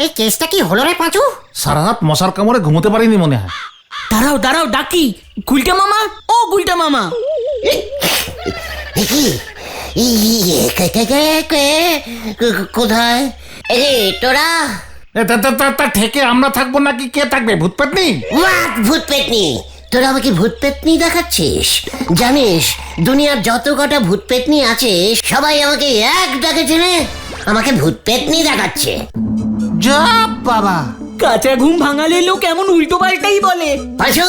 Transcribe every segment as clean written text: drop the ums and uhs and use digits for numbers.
এই কেসটা কি হলো রে পাঁচু? সারা রাত মশার কামড়ে ঘুমোতে পারিনি মনে হয়। দাঁড়াও দাঁড়াও, ডাকি। গুলটে মামা, ও গুলটে মামা। কোথায় তোরা? তা ঠেকে আমরা থাকবো নাকি কে থাকবে? ভূত পেতনি? ভূত পেতনি? তোরা আমাকে ভূত পেতনি দেখাচ্ছিস? জানিস দুনিয়ার যত কটা ভূত পেতনি আছে সবাই আমাকে এক ডাকে চেনে, আমাকে ভূত পেতনি দেখাচ্ছে। যা বাবা, কাঁচা ঘুম ভাঙালে লোক এমন উল্টো পাল্টাই বলে। পাঁচু,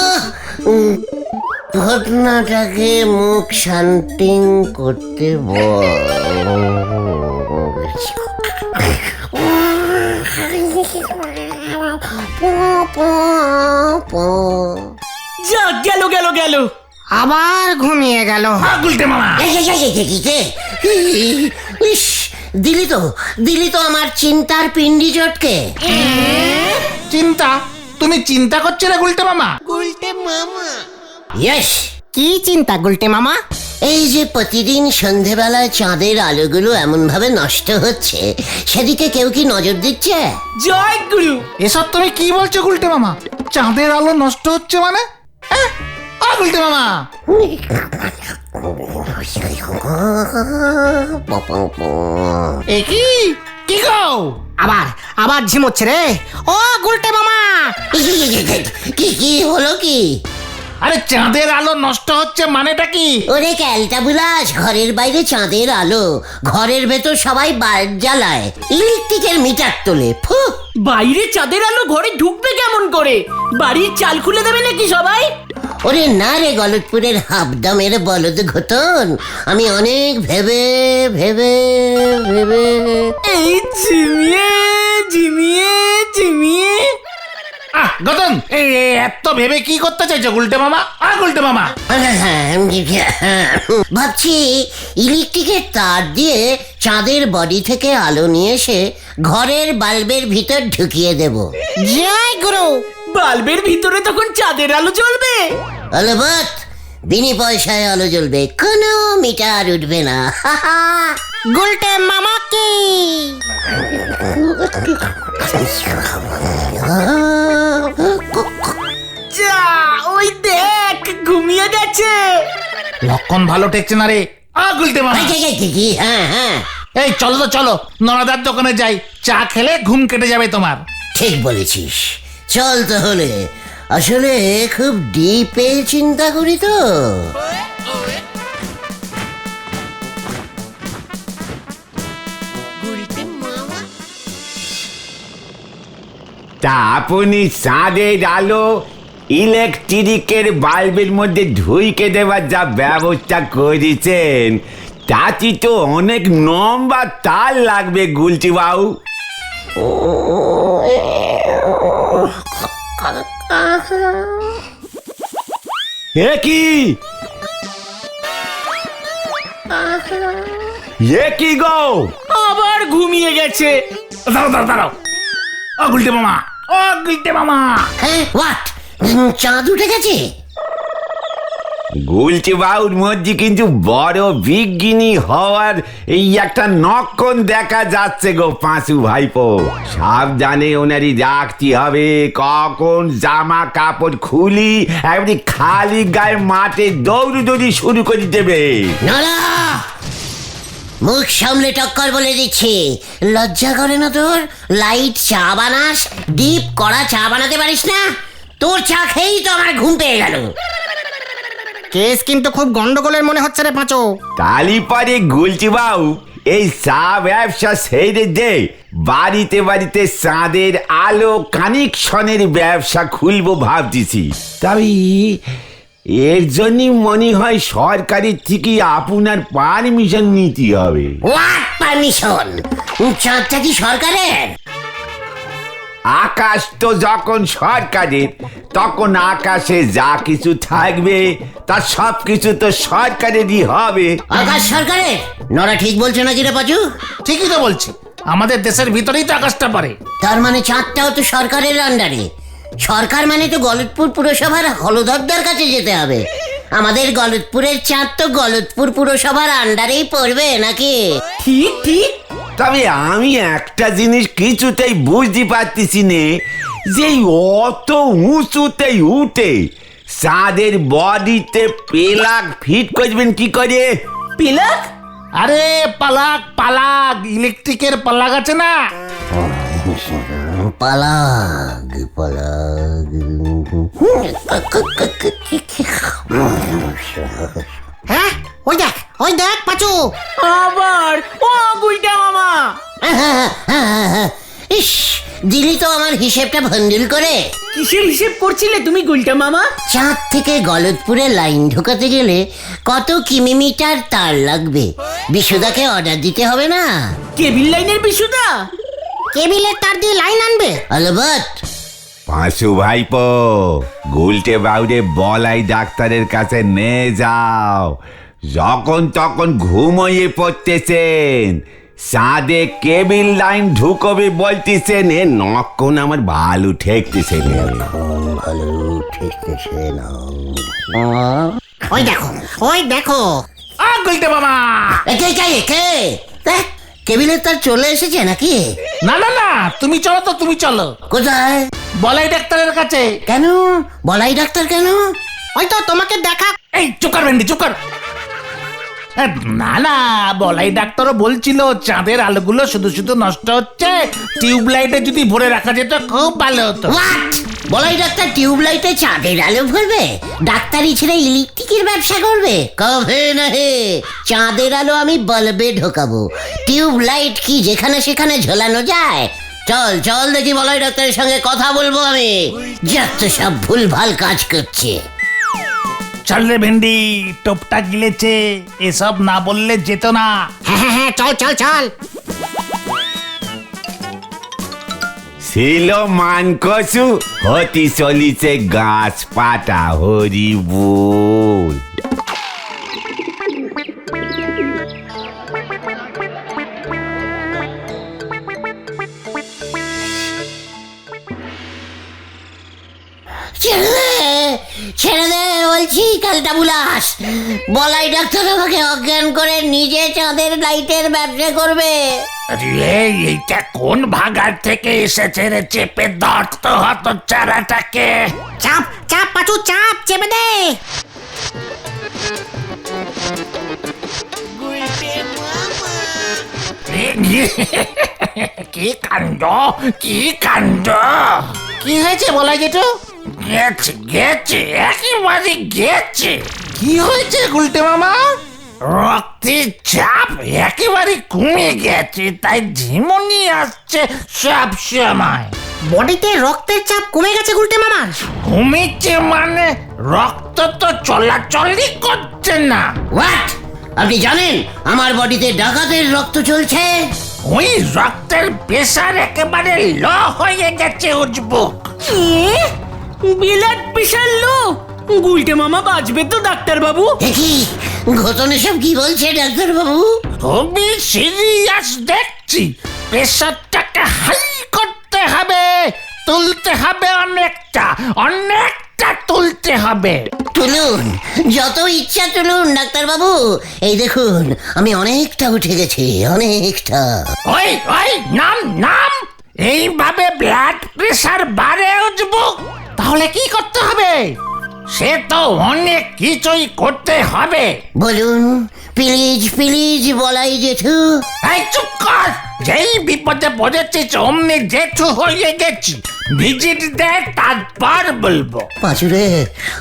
ঘটনাটাকে মুখ শান্তি করতে বল। যা, গেল গেল গেল, আবার ঘুমিয়ে গেল। গুলটে মামা, দিলি তো আমার চিন্তার পিন্ডি চটকে। চিন্তা? তুমি চিন্তা করছো রে গুলটে মামা? ইয়েস। কি চিন্তা গুলটে মামা? এই যে প্রতিদিন সন্ধেবেলায় চাঁদের আলোগুলো এমন ভাবে নষ্ট হচ্ছে, সেদিকে কেউ কি নজর দিচ্ছে? জয় গুরু। এসব তুমি কি বলছো গুলটে মামা? চাঁদের আলো নষ্ট হচ্ছে মানে? গুলটে মামা, কি কি গো? আবার ঝিমোচ্ছে রে ও গুলটে মামা। কি হলো কি? আরে চাঁদের আলো নষ্ট হচ্ছে মানেটা কি? ওরে ক্যালটা বুলাস, ঘরের বাইরে চাঁদের আলো, ঘরের ভেতর সবাই বাল্ব জ্বালায়, ইলেকট্রিকের মিটার তোলে। ফু! বাইরে চাঁদের আলো ঘরে ঢুকবে কেমন করে? বাড়ির চাল খুলে দেবে নাকি সবাই? ওরে না রে গলতপুরের হাবদামের বলদ ঘটন, আমি অনেক ভেবে ভেবে ভেবে এই ঝিমিয়ে ঝিমিয়ে ঝিমিয়ে। গতন, এত ভেবে কি করতে চাইছো গুলটে মামা? গুলটে মামা, ভাবছি ইলেকট্রিকের তার দিয়ে চাঁদের বডি থেকে আলো নিয়ে এসে ঘরের বাল্বের ভিতর ঢুকিয়ে দেব। জয় গুরু। বাল্বের ভিতরে তখন চাঁদের আলো জ্বলবে? অলবৎ, বিনি পয়সায় আলো জ্বলবে, কোনো মিটার উঠবে না। গুলটে মামা কি? যা, ওই দেখ ঘুমিয়ে গেছে। লক্ষণ ভালো ঠেকছে না রে। গুলটে মামা, হ্যাঁ, এই চলো তো চলো, নরাদার দোকানে যাই, চা খেলে ঘুম কেটে যাবে তোমার। ঠিক বলেছিস, চল তাহলে। আসলে খুব ডিপে চিন্তা করি তো। তা আপনি চাঁদের আলো ইলেকট্রিকের বাল্বের মধ্যে ঢুইকে দেওয়ার যা ব্যবস্থা করেছেন, তাতে তো অনেক লম্বা তার লাগবে গুলটি বাবু। কি গো, আবার ঘুমিয়ে গেছে। দাঁড়াও দাঁড়াও দাঁড়াও, গুলটে মামা, গুলটে মামা। হ্যাঁ, হোয়াট? চাঁদ উঠে গেছে? গুলটি বাবুর মধ্যে কিন্তু বড় বিজ্ঞানী হওয়ার এই একটা নক্ষণ দেখা যাচ্ছে গো পাঁচু ভাইপো। সাবধানে ওনারই রাখতে হবে, কখন জামা কাপড় খুলি এমনি খালি গায়ে মাঠে দৌড়ি শুরু করে দেবে। নড়া, মুখ সামলে টক্কর বলে দিচ্ছি। লজ্জা করে না তোর? লাইট চা বানাস, ডিপ কড়া চা বানাতে পারিস না? তোর চা খেয়েই তো আমার ঘুম পেয়ে গেল। কেস কিন্তু খুব গন্ডগোলের মনে হচ্ছে রে পাঁচু। তালি পারে গুলটি বাবু, এই চা ব্যবসা ছেড়ে দে, বাড়িতে বাড়িতে চাঁদের আলো কানেকশনের ব্যবসা খুলবো ভাবতেছি। তবে এর জন্য মনে হয় সরকারের থেকে আপনার পারমিশন নিতে হবে। What permission? চাঁদটা কি সরকারের? আকাশ তো যখন সরকারের, তখন আকাশে যা কিছু থাকবে তার সব কিছু তো সরকারেরই হবে। আকাশ সরকারের? নরা ঠিক বলছে নাকি রে পাচু? ঠিকই তো বলছি, আমাদের দেশের ভিতরেই তো আকাশটা পারে। তার মানে চাঁদটাও তো সরকারের আন্ডারে। সরকার মানে তো গলতপুর পুরসভার হলদরদার কাছে যেতে হবে। আমাদের গলতপুরের চাঁদ তো গলতপুর পুরসভার আন্ডারেই পড়বে নাকি? ঠিক ঠিক। তবে আমি একটা জিনিস কিছুতেই বুঝতে পারতেছি নে, যে অত উঁচুতেই উঠে চাঁদের বডিতে পেলাক ফিট করবেন কি করে? পিলাক? আরে পালাক পালাক, ইলেকট্রিকের পালাক আছে না? পালাগ পালাগ। হ্যাঁ, ওই দেখ পাচু। আবার ও গুলটে মামা। ইস, দিলি তো আমার হিসেবটা ভন্ডুল করে। কিসের হিসেব করছিলে তুমি গুলটে মামা? চাঁদ থেকে গলতপুরে লাইন ঢোকাতে গেলে কত কিলোমিটার তার লাগবে? বিশুদাকে অর্ডার দিতে হবে না? কেবিল লাইনের বিশুদা? কেবিলের তার দিয়ে লাইন আনবে? আলবাত। পাঁচু ভাইপো, গুলটে বাউরে বলাই ডাক্তারের কাছে নিয়ে যাও। যখন তখন ঘুমিয়ে পড়তেছেন, চাঁদে কেবিল লাইন ঢুকবে বলতেছেন, এ নক্ষণ আমার ভালো ঠেকতেছে না। ভালো ঠেকতেছে না। ওই দেখো। গুলটে মামা! কে কে কে? দেখ, কেবিলের তার চলে এসেছে নাকি? না না না, তুমি চলো তো, তুমি চলো। কোথায়? বলাই ডাক্তারের কাছে। কেন? বলাই ডাক্তার কেন? ওই তো তোমাকে দেখা। এই চুপ কর ভেন্ডি, চুপ কর। না না, বলাই ডাক্তারও বলছিল চাঁদের আলোগুলো শুধু শুধু নষ্ট হচ্ছে, টিউব লাইটে যদি ভরে রাখা যেত খুব ভালো হতো। হোয়াট? বলাই ডাক্তার টিউব লাইটে চাঁদের আলো ভরবে? ডাক্তারি ছেড়ে ইলেকট্রিকের ব্যবসা করবে? কবে না হে, চাঁদের আলো আমি বাল্বে ঢোকাবো। টিউব লাইট কি যেখানে সেখানে ঝোলানো যায়? চল চল দেখি বলাই ডাক্তারের সঙ্গে কথা বলবো আমি। যত সব ভুলভাল কাজ করছে। চল রে ভেন্ডি, টোপটা গিলেছে, এসব না বললে যেত না। হ্যাঁ, চল। ছিল মানকসু, হতি চলিছে গাছ পাতা, হরি বল। ছেড়ে দে বলছি, কালটা বুলাস। বলাই ডাক্তার আমাকে অজ্ঞান করে নিজে চাঁদের লাইটের ব্যবসা করবে। আরে এইটা কোন ভাগার থেকে এসেছে রে? চেপে ধর তো হত চারাটাকে। চাপ পাচু, চাপ চেপে দে। কি কাণ্ড, কি কাণ্ড! কি হয়েছে বলাই যেটো? গেছে একেবারে গেছে। কি হয়েছে গুলটে মামা? রক্তের চাপ একেবারে কমে গেছে, তাই ঝিমুনি আসছে সব সময়। বডিতে রক্তের চাপ কমে গেছে গুলটে মামার? কমেছে মানে রক্ত তো চলাচলই করছে না। হোয়াট? আপনি জানেন আমার বডিতে ডাকাতের রক্ত চলছে? ওই রক্তের প্রেসার একেবারে লো হয়ে গেছে উজবুক। Blood pressure low? গুলটে মামা বাঁচবে তো ডাক্তার বাবু? দেখি ঘটনে সব কি বলছে ডাক্তার বাবু? খুবই সিরিয়াস দেখছি। প্রেসারটাকে হাই করতে হবে, তুলতে হবে অনেকটা তুলতে হবে। তুলুন, যত ইচ্ছা তুলুন ডাক্তার বাবু। এই দেখুন আমি অনেকটা উঠে গেছি, অনেকটা। ওই নাম এইভাবে ব্লাড প্রেসার বাড়ে উজবুক। তাহলে কি করতে হবে? সে তো অনেক কিছুই করতে হবে। বলুন প্লিজ প্লিজ বলাই জেঠু। এই চুপ কর! যেই বিপদে পড়েছিস অমনি জেঠু হয়ে গেছি। ভিজিট দে, তারপর বলবো। পাঁচুরে,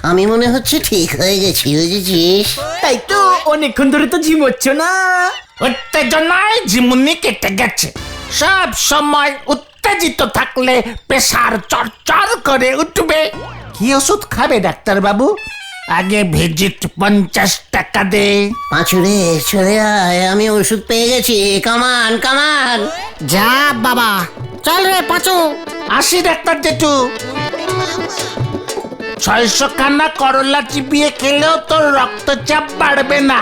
আমি মনে হচ্ছে ঠিক হয়ে গেছি, বুঝেছিস? তাই তো, অনেকক্ষণ ধরে তো ঝিমোচ্ছ না। উত্তেজনায় ঝিমুনি কেটে গেছে। সব সময় উত্তেজিত থাকলে প্রেসার চড়চড় করে উঠবে। কি ওষুধ খাবে ডাক্তার বাবু? আগে ভিজিট 50 টাকা দে। পাঁচুরে চলে আয়, আমি ওষুধ পেয়ে গেছি। কামান কামান। যা বাবা, চল রে পাচু, আসি ডাক্তার জেঠু। 600 খানা করলা চিবিয়ে খেলেও তোর রক্তচাপ বাড়বে না,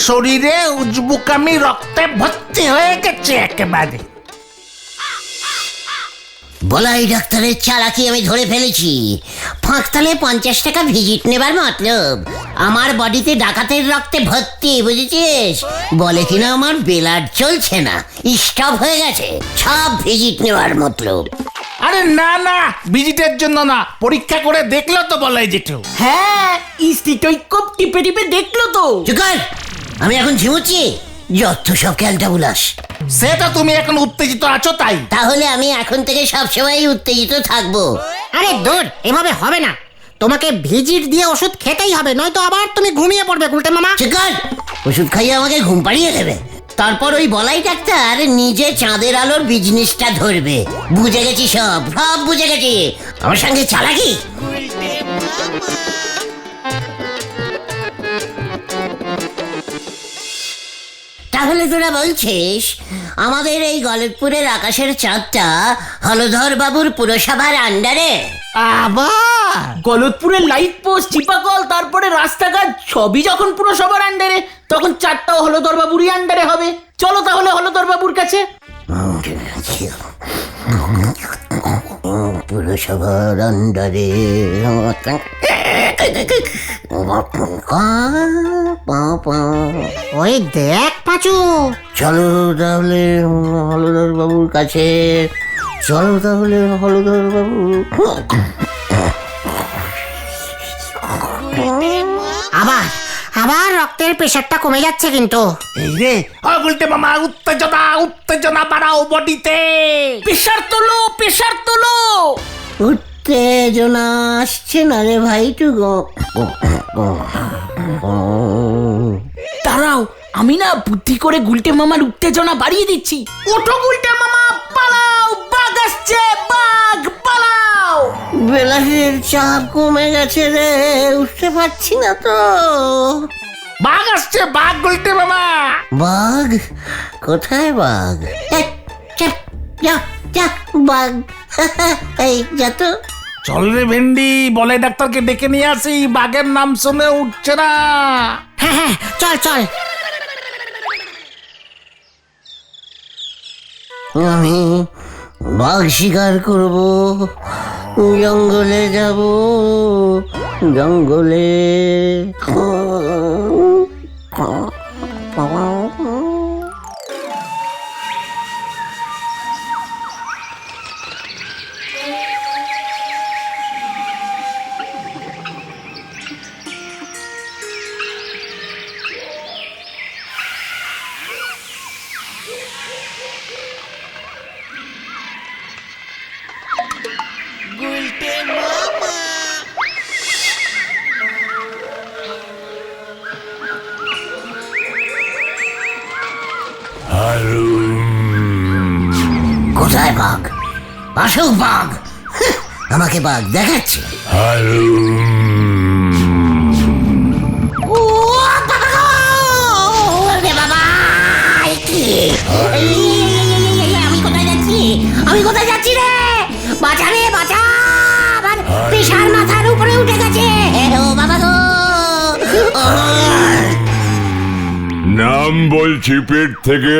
শরীরে উজবুকামি রক্তে ভর্তি হয়ে গেছে একেবারে। বলাই ডাক্তারের চালাকি আমি ধরে ফেলেছি। ফাঁকতালে 50 টাকা ভিজিট নেবার মতলব, আমার বডিতে ডাকাতের রক্তে ভর্তি, বুঝেছিস? বলে কিনা আমার ব্লাড চলছে না, স্টপ হয়ে গেছে, সব ভিজিট নেবার মতলব। আরে না না, ভিজিটের জন্য না, পরীক্ষা করে দেখলো তো বলাই জেঠু। হ্যাঁ, স্টিটোস্কোপ টিপে টিপে দেখলো তো। চুপ কর, আমি এখন ঝিমুচ্ছি, যত সব ক্যালটাবুলাস। সেটা তুমি এখন উত্তেজিত আছো তাই। তাহলে আমি এখন থেকে সবসময় উত্তেজিত থাকবো। আরে দূর, এভাবে হবে না। তোমাকে ভিজিট দিয়ে ওষুধ খেতেই হবে, নয়তো আবার তুমি ঘুমিয়ে পড়বে গুলটে মামা। চিকন, ওষুধ খাইয়ে আমাকে ঘুম পাড়িয়ে দেবে, তারপর ওই বলাই ডাক্তার নিজে চাঁদের আলোর বিজনেসটা ধরবে। বুঝে গেছি, সব সব বুঝে গেছি। আমার সঙ্গে চালাকি। তাহলে তোরা বলছিস আমাদের এই গলতপুরের আকাশের চাঁদটা হলধর বাবুর পুরসভার আন্ডারে? আবার গলতপুরের লাইট পোস্ট, চিপাকল, তারপরে রাস্তাঘাট সবই যখন পুরসভার আন্ডারে, তখন চারটাও হলধর বাবুরই আন্ডারে হবে। চলো তাহলে হলধর বাবুর কাছে। পুরসভার আন্ডারে ওই দেখ পাঁচু, চলো তাহলে হলধর বাবুর কাছে, চলো তাহলে হলধর বাবু। আবার আবার রক্তের প্রেশারটা কমে যাচ্ছে কিন্তু। এই রে, গুলটে মামা, উত্তেজনা উত্তেজনা বাড়াও বডিতে। প্রেশার তোলো, প্রেশার তোলো। উত্তেজনা আসছে না রে ভাই, দাঁড়াও, আমি না বুদ্ধি করে গুলটে মামার উত্তেজনা বাড়িয়ে দিচ্ছি। ওঠো গুলটে মামা, পালাও, বাঘ আসছে, বাঘ, পালাও। বেলাসের চাপ কমে গেছে রে, উঠতে পারছি না তো। বাঘ আসছে, বাঘ গুলটে মামা। বাঘ? কোথায় বাঘ? যা যা, বাঘ এই যা তো। চল রে ভেন্ডি, বলে ডাক্তারকে ডেকে নিয়ে আসি, বাঘের নাম শুনে উঠছে না। হ্যাঁ হ্যাঁ, চল চল। আমি বাঘ শিকার করব, জঙ্গলে যাব, জঙ্গলে। কোথায় বাঘ? আসুক বাঘ, আমাকে বাঘ দেখাচ্ছে। ও বাবা গো! ওরে বাবা, এ কি? আমি কোথায় যাচ্ছি? আমি কোথায় যাচ্ছি রে? বাঁচা রে, বাঁচা! আমার পেশার মাথার উপরে উঠে গেছে। ও বাবা গো! নাম বলছি পেট থেকে।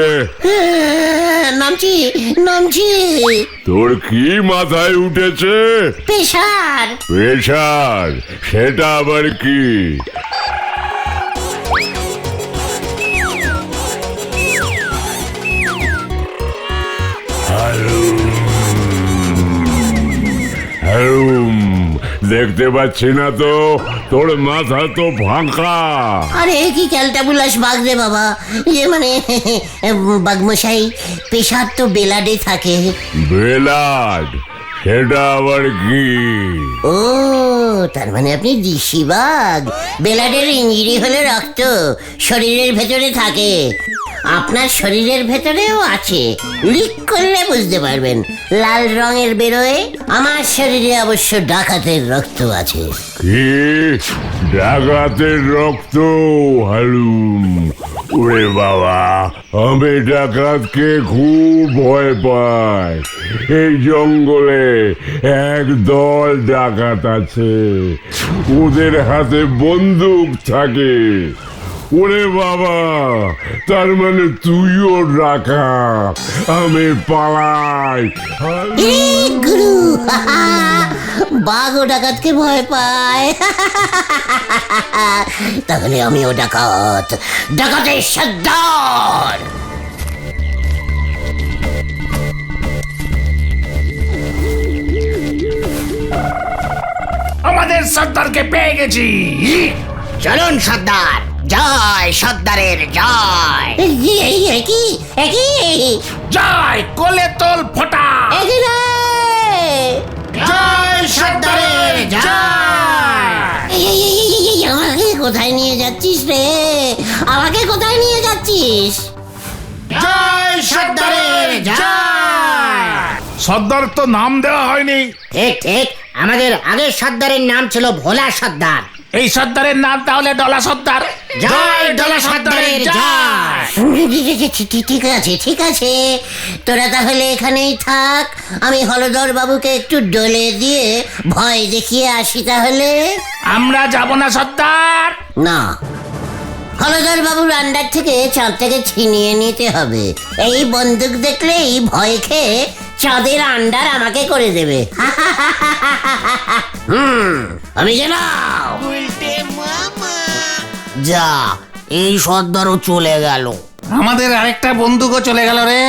নামছি, নামছি। তোর কি মাথায় উঠেছে? পেশার। প্রেশার? সেটা আবার কি? দেখতে পাচ্ছি না তো, তোর মাথা তো ফাঁকা। আরে কি ক্যালটাবুলাস বাঘ রে বাবা, ইয়ে মানে বাঘমশাই, পেশার তো বেলাডে থাকে। বেলাড? সেটা আবার কি? ও, তার মানে আপনি ঋষি বাঘ। বেলাডের ইঞ্জুরি হলে রক্ত শরীরের ভেতরে থাকে, আপনার শরীরের ভেতরেও আছে। লিক করলে বুঝতে পারবেন, লাল রঙের বেরোয়। আমার শরীরে অবশ্য ডাকাতের রক্ত আছে। কি? ডাকাতের রক্ত? হালুম, ওরে বাবা, আমি ডাকাতকে খুব ভয় পাই। এই জঙ্গলে এক দল ডাকাত আছে, ওদের হাতে বন্দুক থাকে। ওরে বাবা, তার মানে তুইও ডাকাত। আমি পালাই। এ গুরু, বাঘ ও ডাকাতকে ভয় পায়। তাহলে আমিও ডাকাত, ডাকাতের সর্দার। আমাদের সর্দারকে পেয়ে গেছি। চলুন সর্দার, জয় সর্দারের জয়। একই জয় কোলে তোল ফোটা। রে। জয় সর্দারের জয়। আমাকে কোথায় নিয়ে যাচ্ছিস রে? আমাকে কোথায় নিয়ে যাচ্ছিস? জয় সর্দারের জয়। সর্দার তো নাম দেওয়া হয়নি। ঠিক ঠিক, আমাদের আগের সর্দারের নাম ছিল ভোলা সর্দার। এই সর্দারের নাম তাহলে ডলা সর্দার। জয় ডলা সর্দারের জয়। ঠিক আছে, ঠিক আছে, তোরা তাহলে এখানেই থাক। আমি হলধর বাবুকে একটু ডলে দিয়ে ভয় দেখিয়ে আসি তাহলে। আমরা যাব না সর্দার। না, হলধর বাবুর আন্ডার থেকে চাঁদটাকে ছিনিয়ে নিতে হবে। এই বন্দুক দেখলেই ভয় খেয়ে চাঁদের আন্ডার আমাকে করে দেবে। আমি গেলাম। যা, এই সর্দারও চলে গেল। আমাদের আরেকটা বন্দুকও চলে গেল রে।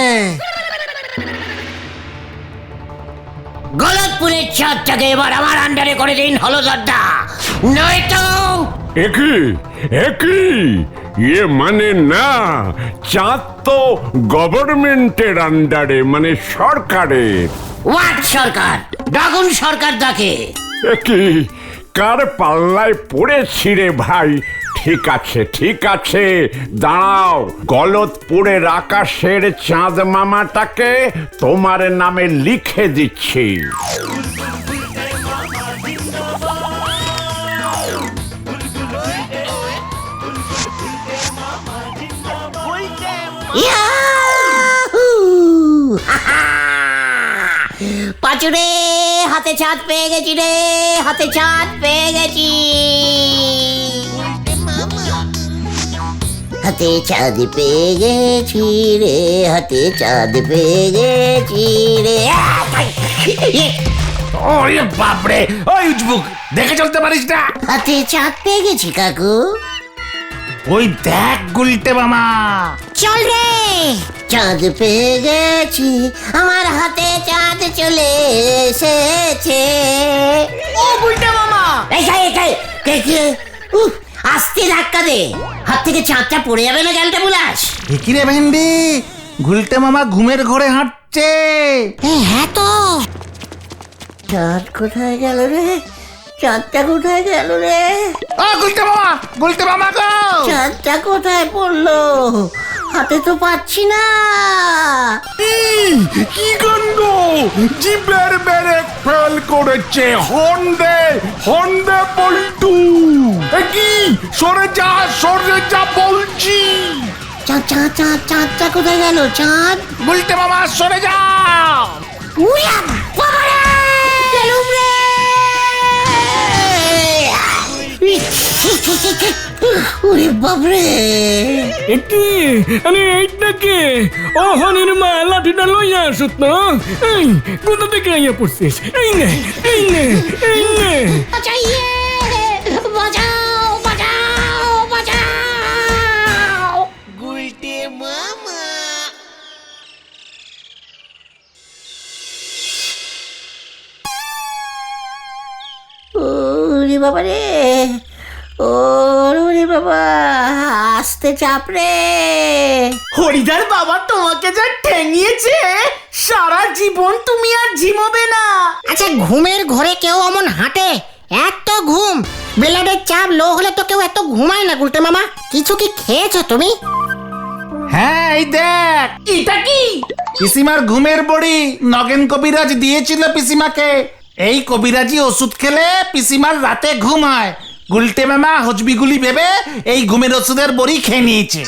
গলতপুরের চাঁদটাকে এবার আমার আন্ডারে করে দিন হলধরদা, নয়তো একই একই, ইয়ে মানে না, চাঁদ তো গভর্নমেন্টের আন্ডারে, মানে সরকারের। ওয়াট সরকার, ডাকুন সরকার ডাকে। একই, কার পাল্লায় পড়েছি রে ভাই। ঠিক আছে, ঠিক আছে, দাঁড়াও। গলতপুরের আকাশের চাঁদ মামাটাকে তোমার নামে লিখে দিচ্ছি। ইয়াহু! হাহা! পাঁচুরে, হাতে চাঁদ পেয়ে গেছি রে, হাতে চাঁদ পেয়ে গেছি। হাতে চাঁদ পেয়ে গেছি রে, হাতে চাঁদ পেয়ে গেছি রে। ওরে বাপরে, ওই উজবুক, দেখে চলতে পারিস না। হাতে চাঁদ পেয়ে গেছি কাকু। ওই দেখ গুলটে মামা। চল রে, চাঁদ পেয়ে গেছি, আমার হাতে চাঁদ চলে এসেছে। ও বুলটা মামা, আস্তে ধাক্কা দে, হাত থেকে চাঁদটা পড়ে যাবে না, গালটা বুলাস। কি রে ভেন্ডি, গুলটে মামা ঘুমের ঘরে হাঁটছে। হ্যাঁ তো, চাঁদ কোথায় গেল রে? চাঁদটা কোথায় গেল রে? ও গুলটে মামা গো। চাঁদটা কোথায় পড়লো? হাতে তো পাচ্ছি না। কি গন্ধ, জিভের ব্রেক ফেল করেছে। হন্ডে পল্টু। কি, সরে যা বলছি। চাঁদটা কোথায় গেল? চাঁদ গুলটে মামা সরে যাও। উড়িয়া বাবারে! গেলুম রে! ওরে বাপরে! একি আরে এইটাকে অহনের মা লাঠিটা লইয়া আসুত না। এই কোথা থেকে আইয়া পড়ছিস? এই নে এই নে এই নে। বাঁচাইয়ে! বাঁচাও! বাঁচাও! বাঁচাও! ওরে বাবা রে, ওরে বাবা, আস্তে চাপ রে। হরিদার বাবা তোমাকে যা ঠেঙিয়েছে, সারা জীবন তুমি আর ঝিমোবে না। আচ্ছা ঘুমের ঘরে কেউ অমন হাঁটে? এত ঘুম, ব্লাডের চাপ লো হলে তো কেউ এত ঘুমায় না। গুলটে মামা, কিছু কি খেয়েছো তুমি? হ্যাঁ, এই দেখ, এটা কি? পিসিমার ঘুমের বড়ি নগেন কবিরাজ দিয়েছিল পিসিমাকে। এই কবিরাজি ওষুধ খেলে পিসিমার রাতে ঘুম হয়। গুলটে মামা হজবিগুলি ভেবে এই ঘুমের ওষুধের বড়ি খেয়ে নিয়েছে।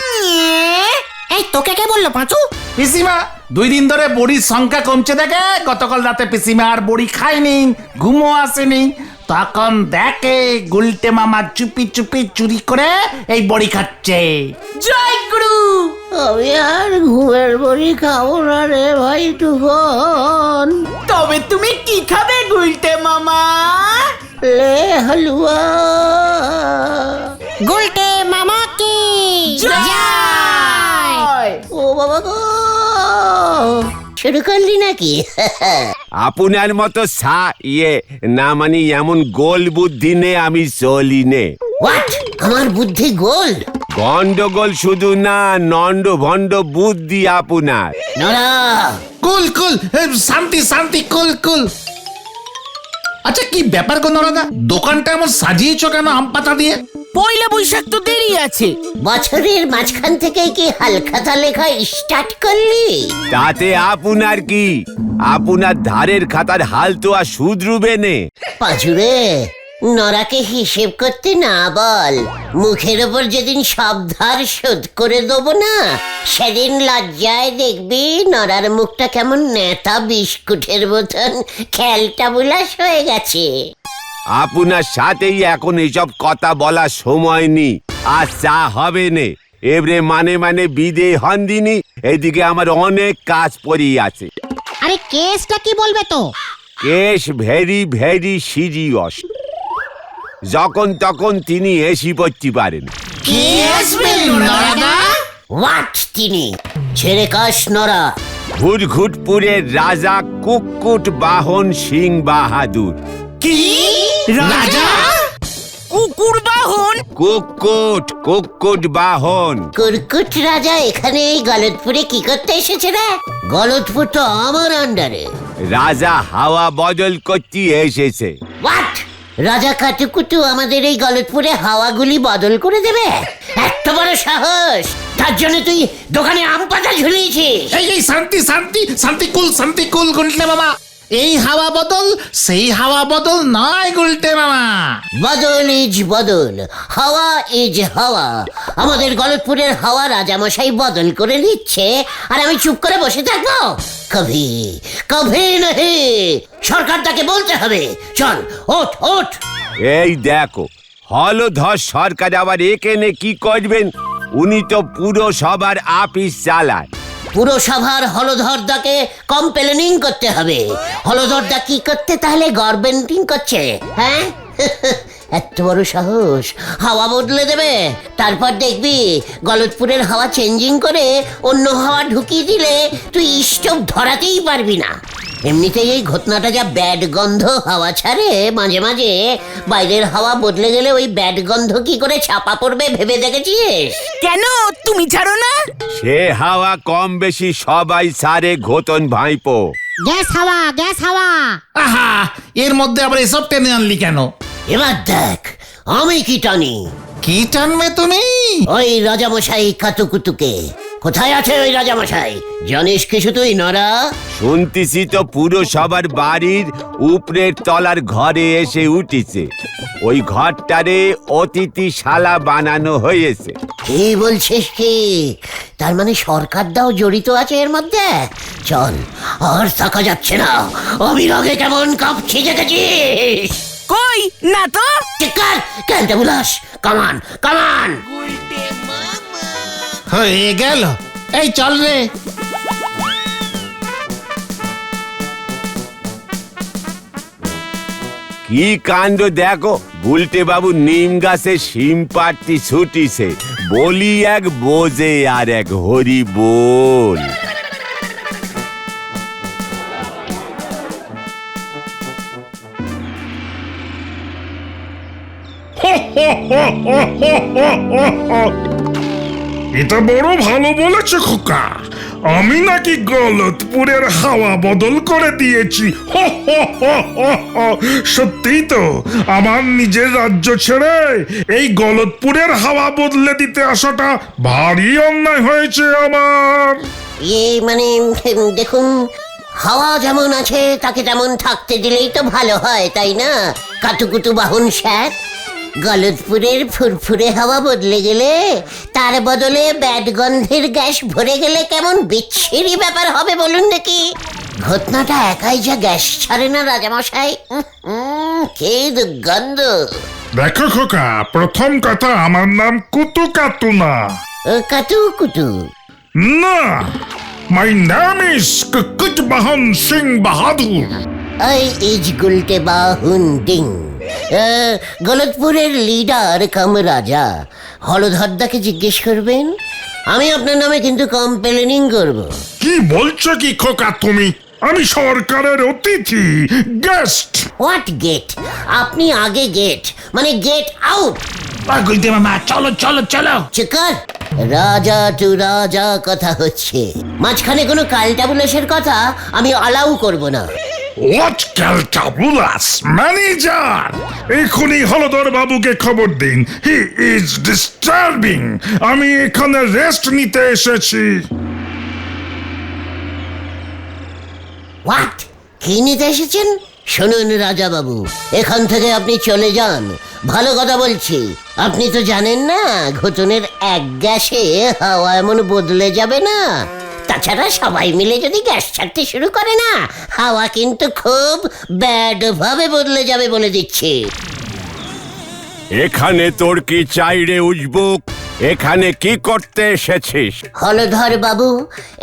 এই তোকে কে বললো পাঁচু? পিসিমা 2 দিন ধরে বড়ির সংখ্যা কমছে দেখে গতকাল রাতে পিসিমা আর বড়ি খায়নি, ঘুমও আসেনি। তখন দেখে গুলটে মামা চুপি চুপি চুরি করে এই বড়ি খাচ্ছে। জয় গুরু। আমি আর ঘুমের বড়ি খাবো না রে ভাই টুকন। তবে তুমি কি খাবে গুলটে মামা? লে হালুয়া। গুলটে মামা কি জয়! ও বাবা গো, শুরু করলি নাকি? আপনার মতো না মানে এমন গোল বুদ্ধি নে আমি চলি নে। হোয়াট? আমার বুদ্ধি গোল? গন্ডগোল শুধু না, নন্ড ভণ্ড বুদ্ধি আপনার। নরা, কুল কুল শান্তি শান্তি কুল কুল। আচ্ছা কি ব্যাপার গো নরাদা, দোকানটা এমন সাজিয়েছো কেন আম পাতা দিয়ে? পয়লা বৈশাখ তো দেরি আছে। বছরের মাঝখান থেকে কি হালখাতা লেখা স্টার্ট করলি? তাতে আপনার কি? আপনার ধারের খাতার হাল তো আর শুধরুবে নে। পাঁচুরে, নরাকে হিসেব করতে না বল। মুখের ওপর যেদিন সব ধার শোধ করে দেবো না, সেদিন লজ্জায় দেখবি নরার মুখটা কেমন নেতা বিস্কুটের মতন খেলটা বুলাস হয়ে গেছে। আপনার সাথেই এখন এসব কথা বলার সময় নি, আর চা হবে নে। এবারে মানে বিদে হন দিনি, এদিকে আমার অনেক কাজ পড়ি আছে। আরে কেসটা কি বলবে তো? Case very very serious. যখন তখন তিনি এসি পড়তে পারেন। হোয়াট? তিনি ছেড়ে কাশ নরা। ঘুটঘুটপুরের রাজা কুক্কুট বাহন সিং বাহাদুর। কি রাজা? কুকুর বাহন? কুক্কুট বাহন। কুরকুট রাজা এখানে এই গলতপুরে কি করতে এসেছে রে? গলতপুর তো আমার আন্ডারে। রাজা হাওয়া বদল করতে এসেছে। হোয়াট? রাজা কাটুকুটু আমাদের এই গলতপুরে হাওয়াগুলি বদল করে দেবে? এত বড় সাহস! তার জন্য তুই দোকানে আম পাতা ঝুলিয়েছিস? এই শান্তি শান্তি শান্তি কুল গুলটে মামা। এই হাওয়া বদল সেই হাওয়া বদল নয় গুলটে মামা। বদল ইজ বদল, হাওয়া ইজ হাওয়া। আমাদের গলতপুরের হাওয়া রাজামশাই বদল করে নিচ্ছে, আর আমি চুপ করে বসে থাকবো? কভি কভি নহি। সরকার তাকে বলতে হবে। চল ওঠ ওঠ। এই দেখো, হলধর সরকার আবার এখানে কি করবেন? উনি তো পুরসভার আপিস চালায়। পুরসভার হলধরদাকে কমপ্লেনিং করতে হবে। হলধরদা কি করতে তাহলে গভর্নমেন্টিং করছে? হ্যাঁ, এত বড় সাহস! হাওয়া বদলে দেবে। তারপর দেখবি গলতপুরের হাওয়া চেঞ্জিং করে অন্য হাওয়া ঢুকিয়ে দিলে তুই স্টোভ ধরাতেই পারবি না। এমনিতেই এই ঘটনাটা যা ব্যাড গন্ধ হাওয়া ছাড়ে মাঝে মাঝে, বাইরের হাওয়া বদলে গেলে ওই ব্যাড গন্ধ কি করে ছাপা পড়বে ভেবে দেখেছিস? কেন তুমি ছাড়ো না? সে হাওয়া কম বেশি সবাই সারে ঘোতন ভাইপো। গ্যাস হাওয়া, গ্যাস হাওয়া। আহা, এর মধ্যে আবার এসব টেনে আনলি কেন? এবার দেখ আমি কি টানি। কি টানবে তুমি? ওই রাজামশাই কাতুকুতুকে। কোথায় আছে ওই রাজামশাই? জানিস কিছু তুই নরা? শুনতেছি তো পুরসভার বাড়ির উপরের তলার ঘরে এসে উঠেছে। ওই ঘরটারে অতিথিশালা বানানো হয়েছে। কি বলছিস কি? তার মানে সরকারটাও জড়িত আছে এর মধ্যে? চল, আর থাকা যাচ্ছে না। অবিরাগে কেমন কাঁপছি দেখেছিস? কই না তো। চিৎকার কেনটা বুলাস? কামান কামান। হয়ে গেল। এই চল রে। কি কাণ্ড দেখো, গুলটে বাবু নিম গাছে শিম পাড়তি ছুটিছে। বলি এক বোঝে আর এক হরি বল। এটা বড় ভালো বলেছে খোকা। আমি নাকি গলতপুরের হাওয়া বদল করে দিয়েছি। সত্যিই তো, আমার নিজের রাজ্য ছেড়ে এই গলতপুরের হাওয়া বদলে দিতে আসাটা ভারী অন্যায় হয়েছে আমার। মানে দেখুন, হাওয়া যেমন আছে তাকে তেমন থাকতে দিলেই তো ভালো হয়, তাই না কাতুকুতু বাহন স্যার? গলতপুরের ফুরফুরে হাওয়া বদলে গেলে তার বদলে ব্যাড গন্ধের গ্যাস ভরে গেলে কেমন বিচ্ছিরি ব্যাপার হবে বলুন দেখি। ঘটনাটা একাই যা গ্যাস ছাড়ে না রাজামশাই, কে দুর্গন্ধ। দেখো খোকা, প্রথম কথা আমার নাম কুতু কাতু না। কাতু কুতু। না, মাই নাম ইজ কুকুট বাহন সিং বাহাদুর। I is Gulte বাহুন ding. গলতপুরের leader কাম রাজা হলধরদাকে জিজ্ঞেস করবেন। আমি আপনার নামে কিন্তু কমপ্লেনিং করব। কি বলছো কি খোকা তুমি? আমি সরকারের অতিথি, গেস্ট। What get? আপনি আগে গেট মানে গেট আউট। গুলতে মামা চলো চলো চলো। চিকার রাজা টু রাজা কথা হচ্ছে, মাঝখানে কোনো কালটাবুলেশের কথা আমি অ্যালাউ করব না। হোয়াট ক্যালটাবুলাস? ম্যানেজার, এখনই হলধর বাবুকে খবর দিন। He is disturbing. আমি এখানে রেস্ট নিতে এসেছি। হোয়াট? কি নিতে এসেছেন? শুনুন রাজা বাবু, এখান থেকে আপনি চলে যান। ভালো কথা বলছি। আপনি তো জানেন না ঘটনের এক গ্যাসে হাওয়া এমন বদলে যাবে না। তাছাড়া সবাই মিলে যদি গ্যাস ছাড়তে শুরু করে না, হাওয়া কিন্তু খুব ব্যাড ভাবে বদলে যাবে বলে দিচ্ছি। এখানে তোর কি চাই রে উজবুক? এখানে কি করতে এসেছিস? হলধর বাবু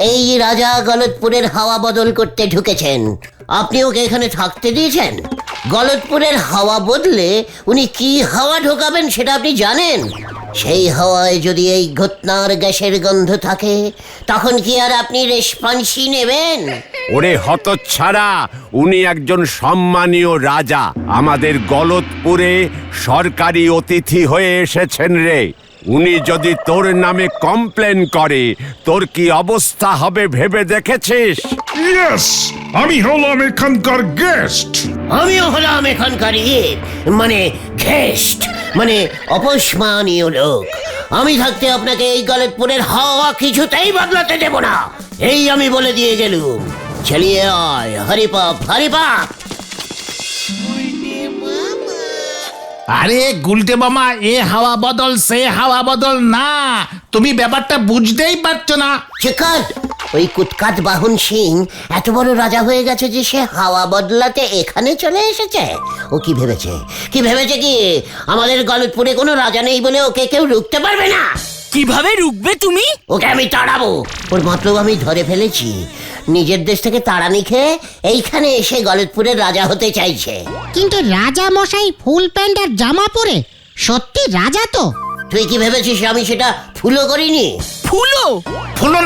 এই রাজা গলতপুরের হাওয়া বদল করতে ঢুকেছেন, আপনি ওকে এখানে থাকতে দিয়েছেন? গলতপুরের হাওয়া বদলে উনি কি হাওয়া ঢোকাবেন সেটা আপনি জানেন? সেই হাওয়ায় যদি এই ঘটনার গ্যাসের গন্ধ থাকে, তখন কি আর আপনি রেসপন্সি নেবেন? ওরে হতচ্ছাড়া, উনি একজন সম্মানীয় রাজা, আমাদের গলতপুরে সরকারি অতিথি হয়ে এসেছেন রে। উনি যদি তোর নামে কমপ্লেন করে, তোর কি অবস্থা হবে ভেবে দেখেছিস? ইয়েস, আমি হলাম এখানকার গেস্ট। আমিও হলাম এখানকার মানে ঘেস্ট, মানে অপসমানীয় লোক। আমি থাকতে আপনাকে এই গলতপুরের হাওয়া কিছুতেই বদলাতে দেব না, এই আমি বলে দিয়ে গেলুম। চলিয়ে আয়, হরিপাপ হরিপাপ। আরে গুলটে মামা, এ হাওয়া বদল সে হাওয়া বদল না, তুমি ব্যাপারটা বুঝতেই পারছো না। চিকার, ওই কুৎকাত বাহন সিং এত বড় রাজা হয়ে গেছে যে সে হাওয়া বদলাতে এখানে চলে এসেছে। ও কি ভেবেছে কি আমাদের গলতপুরে কোনো রাজা নেই বলে ওকে কেউ রুখতে পারবে না? কিভাবে রুখবে তুমি? ওকে আমি তাড়াবো। ওর মতলব আমি ধরে ফেলেছি। নিজের দেশ থেকে তাড়ানি খেয়ে এইখানে এসে গলতপুরের রাজা হতে চাইছে। কিন্তু রাজা মশাই ফুল প্যান্ট আর জামা পরে সত্যি রাজা তো? তুই কি ভেবেছিস আমি সেটা ফুলো করিনি? ফুলো? ফুলো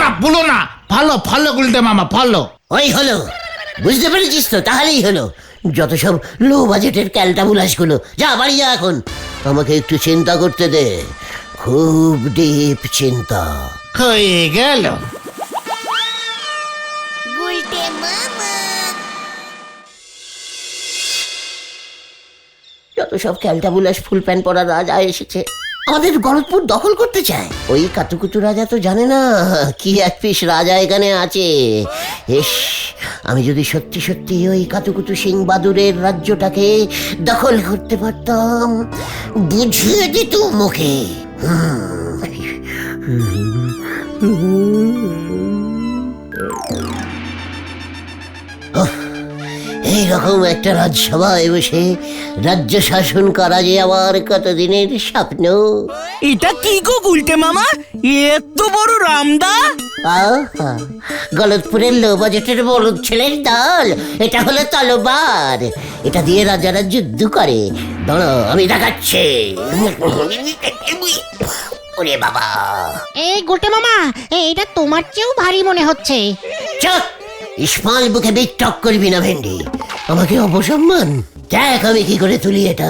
না, ফলো ফলো গুলটে মামা ফলো। ওই হলো, বুঝতে পেরেছিস তো? তাহলেই হলো। যত সব লো বাজেটের ক্যালটাবুলাস গুলো, যা বাড়ি যা এখন। আমাকে একটু চিন্তা করতে দে, খুব ডিপ চিন্তা। হয়ে গেল। যত সব ক্যালটাবুলাস ফুল প্যান্ট পরা রাজা এসেছে, আমাদের গলতপুর দখল করতে চায়। ওই কাতুকুতু রাজা তো জানে না কি এক পিস রাজা এখানে আছে। এস, আমি যদি সত্যি সত্যি ওই কাতুকুতু সিং বাদুরের রাজ্যটাকে দখল করতে পারতাম, বুঝিয়ে দিত মুখে। এইরকম একটা রাজসভায় বসে রাজ্য শাসন করা যে আমার কতদিনের স্বপ্ন। এটা কি গো গুলটে মামা, এত বড় রামদা? আহা, গলতপুরের লো বাজেটের বলদ ছেলের দল। এটা হলো তলোয়ার, এটা দিয়ে রাজারা যুদ্ধ করে। দাঁড়া, আমি দেখাচ্ছি। ওরে বাবা! এই গোটে মামা, এটা তোমার চেয়েও ভারী মনে হচ্ছে। চুপ! ইসমাল বুকে বিটক করবি না ভেন্ডি, আমাকে অপসম্মান। দেখ আমি কি করে তুলি এটা।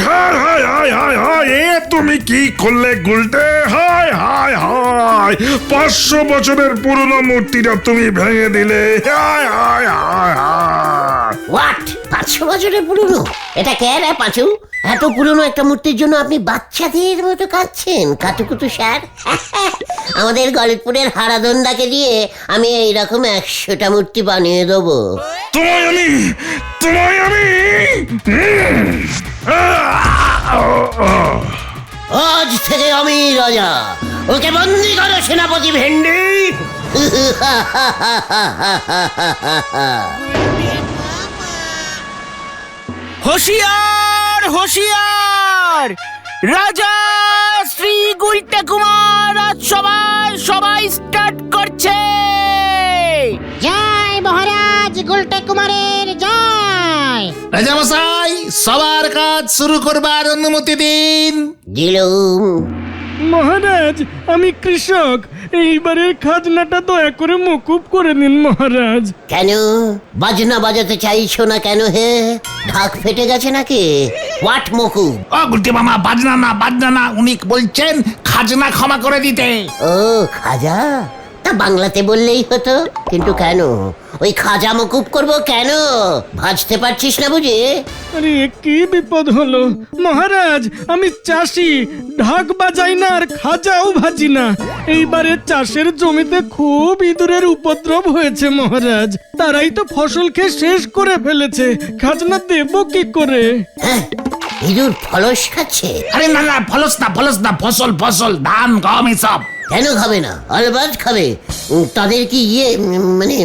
হায় হায় হায় হায় হায়, এ তুমি কি করলে গুলটে? হায় হায় হায়, 500 বছরের পুরনো মূর্তিটা তুমি ভেঙে দিলে। হায় হায় হায় হায়। হোয়াট? 500 বছরের পুরনো। এটা কে রে পাঁচু? এত পুরনো একটা মূর্তির জন্য আপনি বাচ্চাদের মতো কাঁদছেন কাতুকুতু স্যার? আমাদের গলতপুরের হারাধনদাকে দিয়ে আমি এইরকম 100টা মূর্তি বানিয়ে দেবো। তোমায় আমি আজ থেকে আমি রাজা, ওকে বন্দি করো সেনাপতি ভেন্ডি। হুঁশিয়ার হুঁশিয়ার, রাজা শ্রী গুলটে কুমার আজ সবাই স্টার্ট করছে। জয় মহারাজ গুলটে কুমারের জয়। রাজামশাই, সবার কাজ শুরু করবার অনুমতি দিন। দিলুম। মহারাজ, আমি কৃষক, এইবারের খাজনাটা দয়া করে মকুব করে দিন মহারাজ। কেন বাজনা বাজাতে চাইছো না কেন হে? ঢাক ফেটে গেছে নাকি? হোয়াট মকুব? ও গুলটি মামা, বাজনা না, উনি বলছেন খাজনা ক্ষমা করে দিতে। ও খাজা? তা বাংলাতে বললেই হতো। কিন্তু কেন ওই খাজা মকুব করব কেন? ভাজতে পারছিস না বুঝি? আরে কি বিপদ হলো মহারাজ, আমি চাষি, ঢাক বাজাই না আর খাজাও ভাজি না। এইবারে চাষের জমিতে খুব ইঁদুরের উপদ্রব হয়েছে মহারাজ, তারাই তো ফসল খেয়ে শেষ করে ফেলেছে, খাজনা দেব কি করে? হ্যাঁ, ইঁদুর ফলস খাচ্ছে। আরে না, ফলস না, ফসল, ধান গম এসব। কেন খাবে না? আলবাদ খাবে। তাদের কি মানে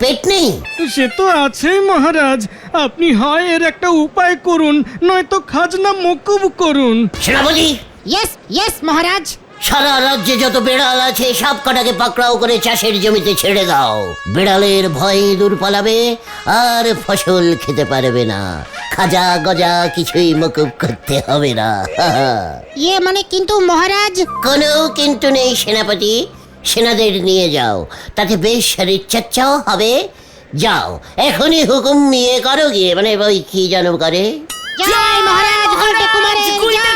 পেট নেই? সে তো আছেই মহারাজ, আপনি হয় এর একটা উপায় করুন, নয়তো খাজনা মকুব করুন। সেনাপতি, ইয়েস ইয়েস মহারাজ। সারা রাজ্যে যত বেড়াল আছে সব কটাকে পাকড়াও করে চাষের জমিতে ছেড়ে দাও। বেড়ালের ভয় দূর পালাবে আর ফসল খেতে পারবে না। খাজা গজা কিছুই মকুব করতে হবে না। মানে কিন্তু মহারাজ। কোনো কিন্তু নেই সেনাপতি। সেনাদের নিয়ে যাও, তাতে বেশ শরীরচর্চাও হবে। যাও এখনই হুকুম নিয়ে করো গিয়ে, মানে ওই কি যেন করে। জয় মহারাজ গুলটে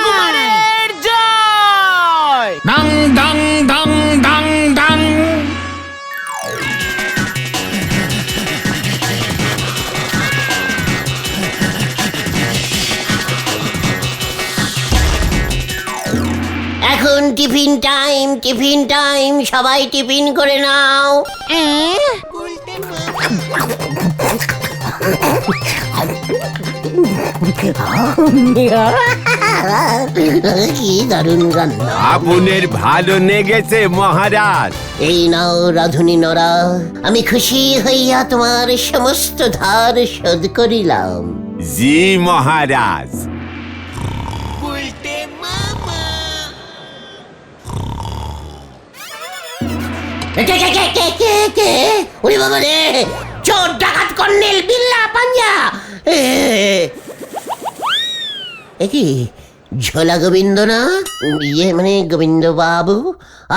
কুমারের জয়। ডাং ডাং ডাং ডাং ডাং। এখন টিফিন টাইম, সবাই টিফিন করে নাও। কি দারুণ রান্না। আগুনের ভালো লেগেছে মহারাজ। এই নাও রাধুনি নরা, আমি খুশি হইয়া তোমার সমস্ত ধার শোধ করিলাম। জি মহারাজ। কে? ওরে বাবা রে, চোর ডাকাত কর্নেল বিল্লা পাঞ্জা। কি ঝোলা গোবিন্দ না? মানে গোবিন্দ বাবু,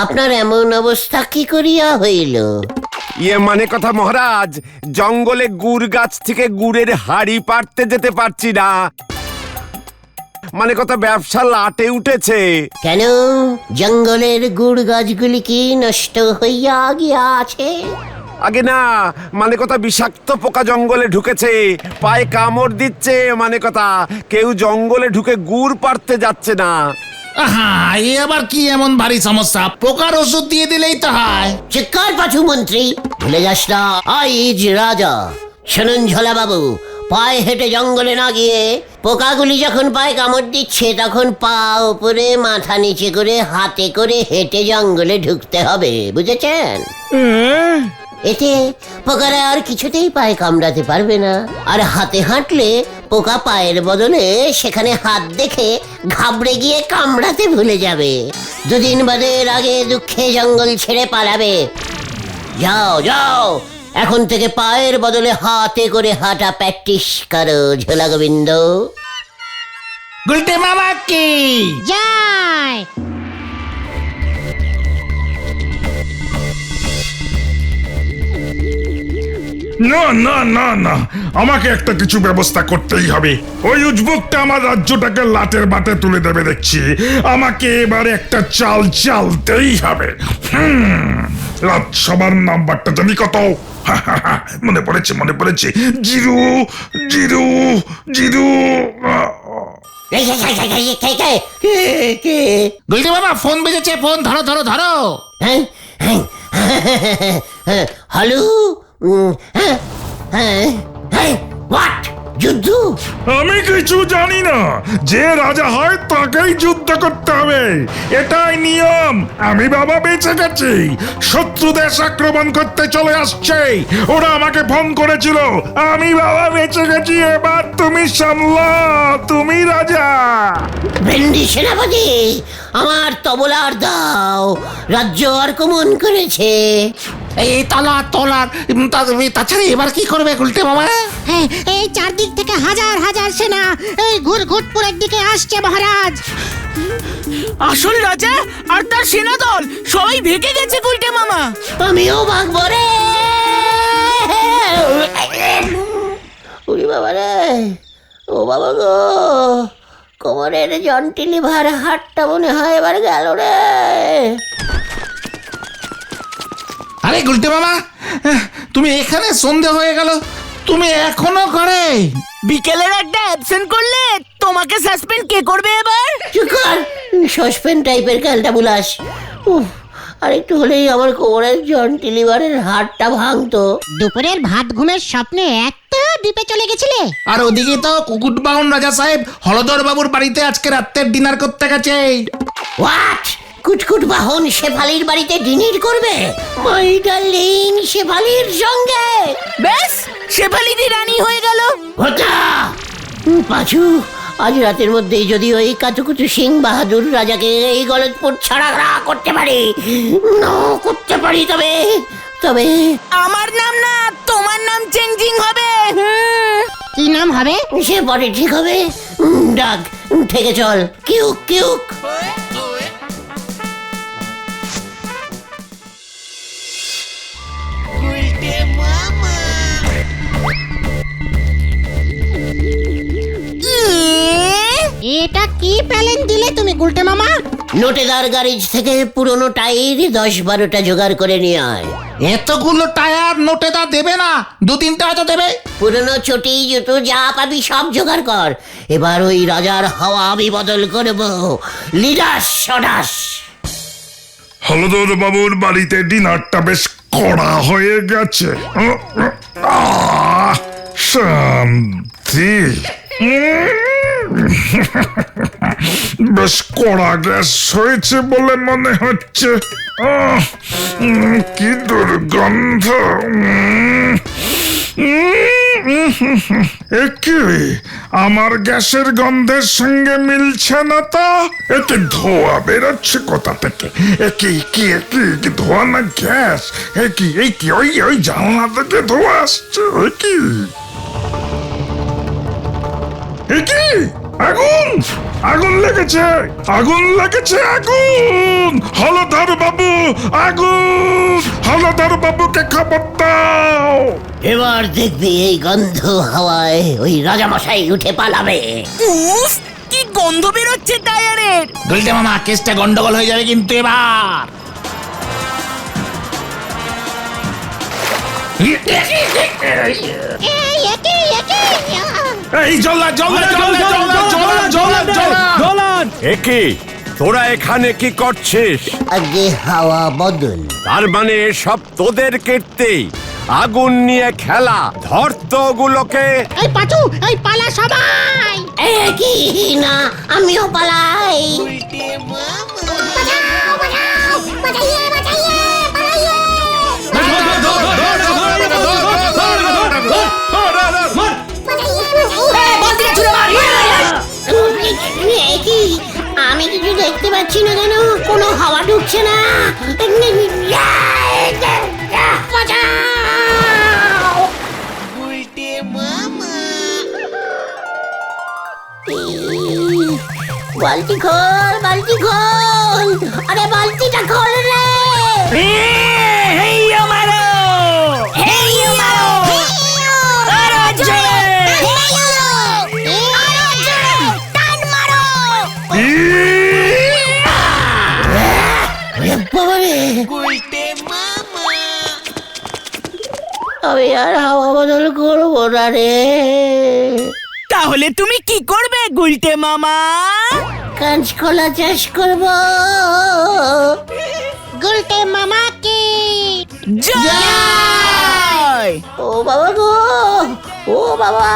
আপনার এমন অবস্থা কি করিয়া হইল? মানে কথা মহারাজ, জঙ্গলে গুড় গাছ থেকে গুড়ের হাড়ি পাড়তে যেতে পারছি না। মানে কথা ব্যবসা লাটে উঠেছে। কেন জঙ্গলের গুড় গাছগুলি কি নষ্ট হইয়া গিয়াছে? আগে না, মানে কথা বিষাক্ত পোকা জঙ্গলে ঢুকেছে, পায়ে কামড় দিচ্ছে। মানে কথা কেউ জঙ্গলে ঢুকে গুড় পাড়তে যাচ্ছে না। আহা, এ আবার কি এমন ভারী সমস্যা? পোকার ওষুধ দিয়ে দিলেই তো হয়। চিৎকার পাছু মন্ত্রী, ভুলে যাস না আইজ রাজা। শুনুন ঝোলা বাবু, পায়ে হেঁটে জঙ্গলে না গিয়ে পোকাগুলি যখন পায়ে কামড় দিচ্ছে তখন পা উপরে মাথা নিচে করে হাতে করে হেঁটে জঙ্গলে ঢুকতে হবে, বুঝেছেন? এতে পোকারা আর কিছুতেই পায়ে কামড়াতে পারবে না। আর হাতে হাঁটলে পোকা পায়ের বদলে সেখানে হাত দেখে ঘাবড়ে গিয়ে কামড়াতে ভুলে যাবে। 2 দিন বাদের আগে দুঃখে জঙ্গল ছেড়ে পালাবে। যাও এখন থেকে পায়ের বদলে হাতে করে হাঁটা প্র্যাকটিস করো ঝোলা গোবিন্দ। গুলটে মামা কি জয়। না, আমাকে একটা কিছু ব্যবস্থা করতেই হবে। ওই উজবুকটা আমার রাজ্যটাকে লাটের বাটে তুলে দেবে দেখছি। আমাকে এবারে একটা চাল চালতেই হবে। রাজসভার নাম্বারটা জানি কত? মনে পড়েছে জিরো জিরো জিরো। এই, কে? গুলটে মামা ফোন বেজেছে, ফোন ধরো ধরো ধরো। হ্যাঁ, হ্যাঁ, হ্যালো, হোয়াট? যুদ্ধ? আমি কিছু জানি না, যে রাজা হয় তাকেই যুদ্ধ করতে হবে, এটাই নিয়ম। আমি বাবা বেঁচে গেছি, শত্রু দেশ আক্রমণ করতে চলে আসছে, ওরা আমাকে ফোন করেছিল, আমি বাবা বেঁচে গেছি, এবার তুমি সামলাও, তুমি রাজা। ভেন্ডি সেনাপতি, আমার তবলার দাও, রাজ্য আক্রমণ করেছে। এই তলার তাছাড়া এবার কি করবে গুলটে মামা? হ্যাঁ, এই চারদিক থেকে হাজার হাজার সেনা এই ঘুরঘুটপুরের দিকে আসছে মহারাজ। আসল রাজা আর তার সেনা দল সবাই ভেগে গেছে গুলটে মামা। আমিও ভাগবো রে। উরি বাবা রে, ও বাবা গো, কোমরের জন্টি লিভার হাটটা মনে হয় এবার গেল রে। আরে গুলটে মামা, তুমি এখানে সন্ধে হয়ে গেল, তুমি এখনো করে? বিকেলের একটা অ্যাবসেন্ট করলে তোমাকে সাসপেন্ড কে করবে এবার? চুকার সসপেন টাইপের ক্যালটা বুলাস। আর একটু হলেই আমার কোমরের জন্টি লিভারের হাড়টা ভাঙতো। দুপুরের ভাত ঘুমের স্বপ্নে এত দ্বীপে চলে গেছিলে। আর ওদিকে তো কুকুট বাউন রাজা সাহেব হলদর বাবুর বাড়িতে আজকে রাত্রের ডিনার করতে গেছে। হোয়াট? কুটকুট বাহন শেফালির বাড়িতে ডিনার করবে? মাই ডার্লিং, শেফালির সঙ্গে? ব্যাস শেফালিদি রানী হয়ে গেল। ঘটা পাঁচু, আজ রাতের মধ্যেই যদি ওই কাতুকুতু সিং বাহাদুর রাজাকে এই গলতপুর ছাড়া করতে পারি, করতে পারি, তবে তবে আমার নাম না তোমার নাম চেঞ্জিং হবে। কি নাম হবে? সে পরে ঠিক হবে। ডাক থেকে চল, কিউক কিউক। এটা কি প্যালেন দিলে তুমি গুলটে মামা? নোটেদার গ্যারেজ থেকে পুরনো টাইর 10-12টা জোগাড় করে নিয়ে আয়। এতগুলো টায়ার নোটেদা দেবে না, 2-3টা হয়তো দেবে। পুরনো চটি জুতো যা পাবি সব জোগাড় কর। এবার ওই রাজার হাওয়া আমি বদল করব। লিডাস সদাস। হলদর বাবুর বাড়িতে ডিনারটা বেশ কড়া হয়ে গেছে। শান্তি। বেশ কড়া গ্যাস হয়েছে বলে মনে হচ্ছে। কি দুর্গন্ধ। একে আমার গ্যাসের গন্ধের সঙ্গে মিলছে না তো। একে ধোয়া বেরোচ্ছে কোথা থেকে? একে কি ধোয়া না গ্যাস? এই কি ওই জানলা থেকে ধোয়া আসছে? কি আগুন? আগুন লেগেছে, আগুন লেগেছে, আগুন! হলধর বাবু, আগুন! হলধর বাবুকে খবর দাও। এবার দেখবি এই গন্ধ হাওয়ায় ওই রাজামশাই উঠে পালাবে। উফ, কি গন্ধ বেরোচ্ছে টায়ারের। গুলটে মামা, কেসটা গন্ডগোল হয়ে যাবে কিন্তু এবার। এই জল্লা একি তোরা এখানে কি করছিস? আগে হাওয়া বদল। তার মানে সব তোদের কীর্তি, আগুন নিয়ে খেলা। ধর তো ওগুলোকে। এই পাচু, এই পালা সবাই। কি না, আমিও পালাই। কি আমি কিছু দেখতে পাচ্ছি না কেন? কোনো হাওয়া ঢুকছে না। বালতি খোল, বালতি খোল, আরে বালতিটা খোল রে। হেইয়ো মারো, হেইয়ো মারো, আরো জোরে, আরো জোরে, টান মারো। বাবা রে, আমি আর হাওয়া বদল করবো না রে। তাহলে তুমি কি করবে গুলটে মামা? কাঁচকলা চাষ করবো। গুলটে মামা কি জয়! ও বাবা গো, ও বাবা।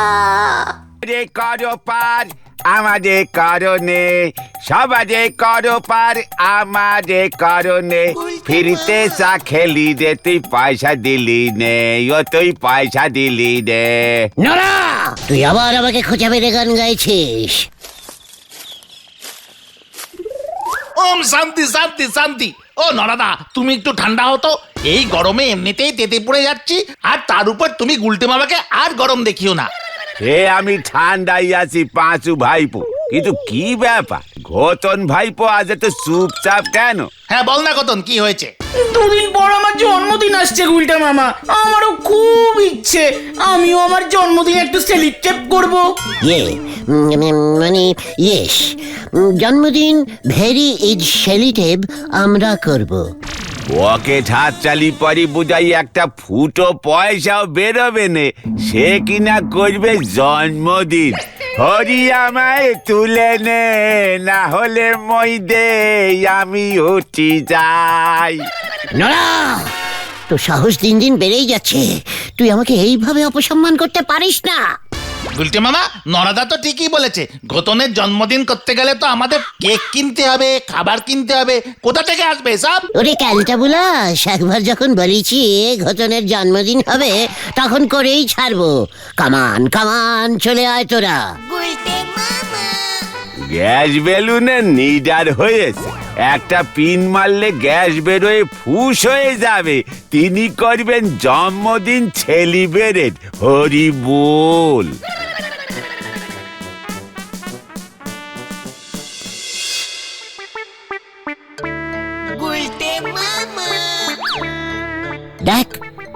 রে করো পার আমাদের কারণে, সবারে করো পার আমাদের কারণে। ফিরতে চা খেলি রে, তুই পয়সা দিলি নে, ও তুই পয়সা দিলি নে। নরা, তুই আবার আমাকে খোঁচা মেরে গান গাইছিস। ওম শান্তি শান্তি শান্তি। ও নরাদা, তুমি একটু ঠান্ডা হতো। এই গরমে এমনিতেই তেতে পড়ে যাচ্ছি, আর তার উপর তুমি গুলটে মামাকে আর গরম দেখিও না। সে আমি ঠান্ডাই আছি পাঁচু ভাইপো, কিন্তু কি ব্যাপার ঘটন ভাইপো আজ এত চুপচাপ কেন? হ্যাঁ বল না কতন, কি হয়েছে? দুদিন পর আমার জন্মদিন আসছে গুলটে মামা, আমারও খুব ইচ্ছে আমিও আমার জন্মদিন একটু সেলিব্রেট করব। মানে ইয়েস, জন্মদিন ভেরি ইজ সেলিটেভ আমরা করব। ওকে হাত চালি পরি বুঝাই একটা ফুটো পয়সাও বেরোবে নে, সে কিনা করবে জন্মদিন। হরি আমায় তুলে নে, না হলে মই দে আমি উঠি যাই। নরা, তো সাহস দিন দিন বেড়েই যাচ্ছে, তুই আমাকে এইভাবে অপসম্মান করতে পারিস না। গুলটে মামা, নরাদা তো ঠিকই বলেছে। ঘটনের জন্মদিন করতে গেলে তো আমাদের কেক কিনতে হবে, খাবার কিনতে হবে, কোথা থেকে আসবে সব? ওরে ক্যালটা বুলাস, একবার যখন বলেছি ঘটনের জন্মদিন হবে তখন করেই ছাড়বো। কামান কামান চলে আয় তোরা। গ্যাস বেলুনে নিডার হয়েছে, একটা পিন মারলে গ্যাস বেরোয় ফুস হয়ে যাবে। তিনি করবেন জন্মদিন সেলিব্রেট, হরি বল। দেখ,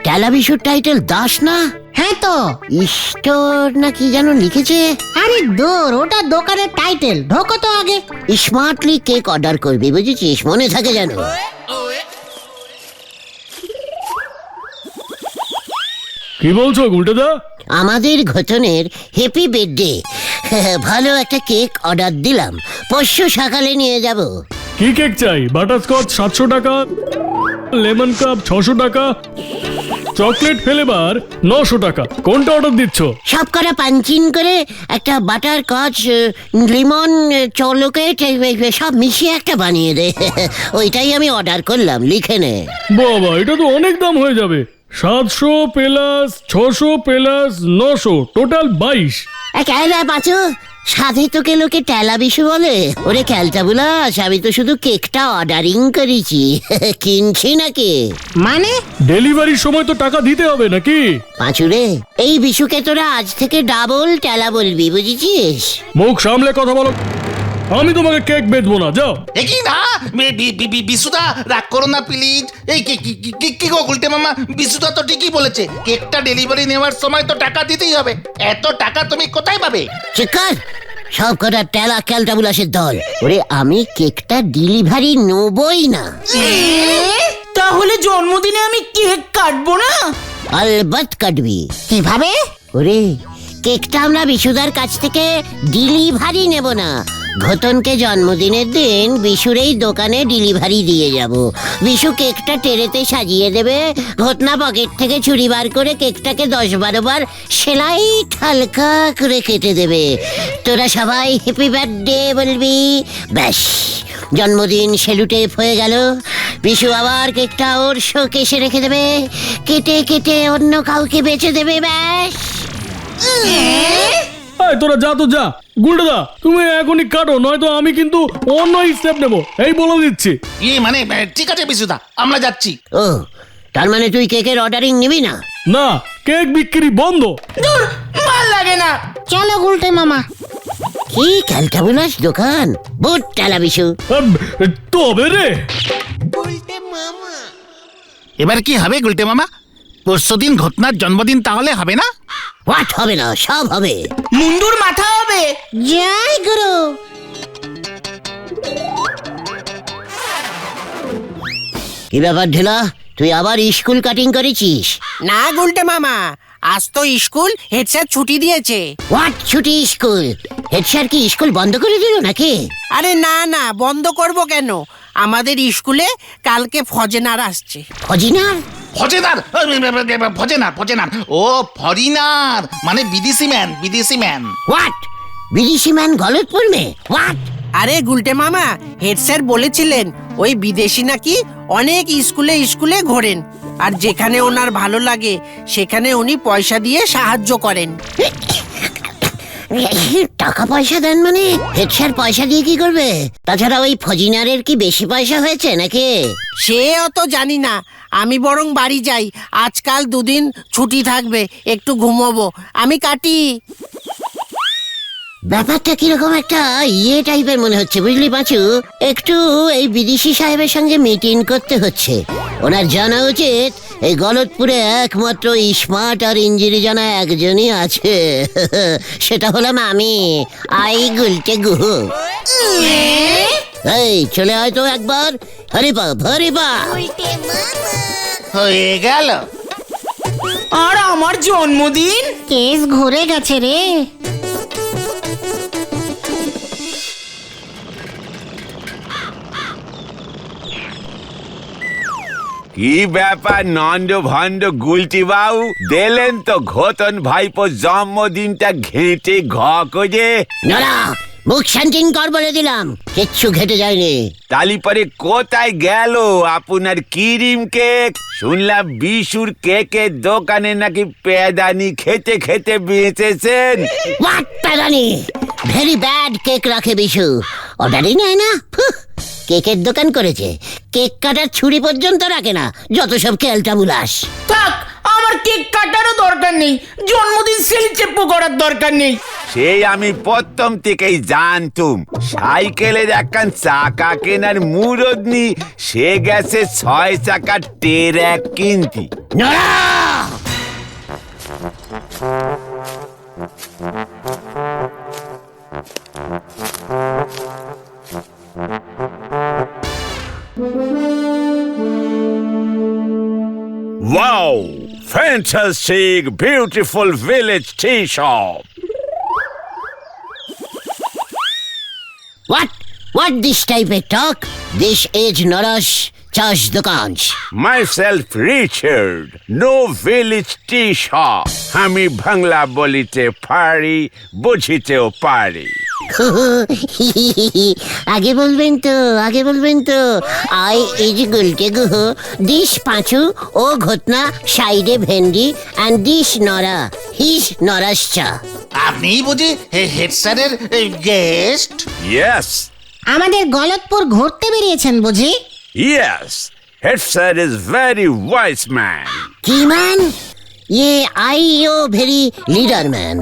টেলাভিশন টাইটেল দাস না, হ্যাঁ তো। স্টোর না কি যেন লিখেছে। আরে দূর, ওটা দোকানের টাইটেল। ঢোকো তো আগে। স্মার্টলি কেক অর্ডার করবি, বুঝেছিস? মনে থাকে যেন। কি বলছো গুলটেদা? আমাদের ঘটনের হ্যাপি বার্থডে, ভালো একটা কেক অর্ডার দিলাম, পরশু সকালে নিয়ে যাব। কি কেক চাই? বাটারস্কচ 700 টাকা, লেমন কাপ 600 টাকা, চকলেট ফ্লেভার 900 টাকা। কোনটা অর্ডার দিচ্ছ? সব কটা পাঞ্চিন করে একটা বাটার কচ, লিমন, চকলেট সব মিশিয়ে একটা বানিয়ে দে। ওইটাই আমি অর্ডার করলাম, লিখে নে। বাবা, এটা তো অনেক দাম হয়ে যাবে। 700 প্লাস 600 প্লাস 900, টোটাল 22। ক্যালা পাচু, সাথে তোকে লোকে টেলা বিশু বলে। ওরে ক্যালটা বুলাস, আমি তো শুধু কেকটা অর্ডারিং করেছি, কিনছি নাকি। মানে ডেলিভারির সময় তো টাকা দিতে হবে নাকি? পাঁচুরে, এই বিশুকে তোরা আজ থেকে ডাবল টেলা বলবি, বুঝেছিস? মুখ সামলে কথা বলো। আমি তোমাকে কেক বেচবো না, যাও। একই না, বিশুদা রাগ করো না প্লিজ। এই কি গো গুলটে মামা, বিশুদা তো ঠিকই বলেছে। কেকটা ডেলিভারি নেওয়ার সময় তো টাকা দিতেই হবে। এত টাকা তুমি কোথায় পাবে? চিকার, সব কটা টেলা ক্যালটা বুলাসের দল। ওরে আমি কেকটা ডেলিভারি নেবই না। তাহলে জন্মদিনে আমি কেক কাটবো না? আলবাত কাটবি। কিভাবে? ওরে, কেকটা আমরা বিশুদার কাছ থেকে ডেলিভারি নেব না। ঘটনকে জন্মদিনের দিন বিশুর এই দোকানে ডেলিভারি দিয়ে যাব। বিশু কেকটা টেরেতে সাজিয়ে দেবে, ঘটনা পকেট থেকে ছুরি বার করে কেকটাকে 10-12 বার সেলাই হালকা করে কেটে দেবে। তোরা সবাই হ্যাপি বার্থডে বলবি, ব্যাস জন্মদিন সেলুটেপ হয়ে গেল। বিশু আবার কেকটা ওর শোকেসে রেখে দেবে, কেটে কেটে অন্য কাউকে বেচে দেবে, ব্যাস। এই তোরা যা তো যা। গুলটেদা, তুমি এখনই কাটো, নয়তো আমি কিন্তু অন্য স্টেপ নেবো, এই বলে দিচ্ছি। মানে ঠিক আছে বিশুদা, আমরা যাচ্ছি। ও, তার মানে তুই কেকের অর্ডারিং নিবি না? না, কেক বিক্রি বন্ধ। দূর, ভাল লাগে না। চলো গুলটে মামা। কি খেলটা বিলাস দোকান, বুট টেলা বিশু। তবে রে, এবার কি হবে গুলটে মামা? পরশুদিন ঘটনার জন্মদিন তাহলে হবে না? হোয়াট হবে না? সব হবে। মুন্ডুর মাথা হবে। জয় গুরু। কি ব্যাপার ঢেলা, তুই আবার স্কুল কাটিং করেছিস? না গুলটে মামা, আজ তো স্কুল হেড স্যার ছুটি দিয়েছে। হোয়াট ছুটি স্কুল? হেড স্যার কি স্কুল বন্ধ করে দিল নাকি? আরে না না, বন্ধ করব কেন? আমাদের স্কুলে কালকে ফজেনার আসছে। ফজিনার? ফজেদার ফজেনার ও ফরিনার মানে বিদেশি ম্যান। হোয়াট? বিদেশি ম্যান গলতপুর মে? হোয়াট? আরে গুলটে মামা, হেড স্যার বলেছিলেন ওই বিদেশি নাকি অনেক স্কুলে ঘোরেন, আর যেখানে ওনার ভালো লাগে সেখানে উনি পয়সা দিয়ে সাহায্য করেন। টাকা পয়সা দেন মানে? হেড স্যার পয়সা দিয়ে কি করবে? তাছাড়া ওই ফজিনারের কি বেশি পয়সা হয়েছে নাকি? সে অত জানি না, আমি বরং বাড়ি যাই, আজকাল 2 দিন ছুটি থাকবে, একটু ঘুমোবো। আমি কাটি। ব্যাপারটা কিরকম একটা টাইপের মনে হচ্ছে, বুঝলি পাঁচু? একটু এই বিদেশি সাহেবের সঙ্গে মিটিং করতে হচ্ছে। ওনার জানা উচিত এই গলতপুরে একমাত্র স্মার্ট আর ইঞ্জিনি জানা একজনই আছে, সেটা হলাম আমি, আই গুলটে গুহু। এই চলে আয় তো একবার, হরিবাপ। হয়ে গেল। আর আমার জন্মদিন? কেস ঘুরে গেছে রে। কি ব্যাপার নন্দ ভন্ড গুলটি বাবু, দিলেন তো ঘোতন ভাইপোর জন্মদিনটা ঘেঁটে ঘ করে। নড়া, মুখ শান্তিন কর বলে দিলাম, কিচ্ছু ঘেটে যায়নি। তালি পরে কোথায় গেল আপনার ক্রিম কেক? শুনলাম বিশুর কেকের দোকানে নাকি পেদানি খেতে খেতে বেঁচেছেন। হোয়াট প্যারানি? ভেরি ব্যাড কেক রাখে বিশু, অর্ডারই নেয় না। কেকের দোকান করেছে, কেক কাটার ছুরি পর্যন্ত রাখে না, যত সব কেলটা বুলাস। থাক, আমার কেক কাটারও দরকার নেই, জন্মদিন সেলিব্রেট করার দরকার নেই। সেই আমি প্রথম থেকেই জানতুম, সাইকেলের একখান চাকা কেনার মুরদনি, সে গেছে 6 চাকার টেরাক কিনতি। নড়া! Wow! Fantastic, beautiful village tea shop. What this type of talk? This is Nara's চাষ দোকান। Myself Richard, no village tea shop. আমি বাংলা বলিতে পারি, বুঝিতেও পারি। আগে বলবেন তো আই ইজ গুলটে গুহু, দিস পাঁচু ও ঘটনা, সাইডে ভেন্ডি, অ্যান্ড দিস নরা, হিজ নরাস চা। আপনি বুঝি হেড স্যারের গেস্ট? Yes, আমাদের গলতপুর ঘুরতে বেরিয়েছেন বুঝি? yes. Head sir is very wise man. কি ম্যান? আই ও very leader man.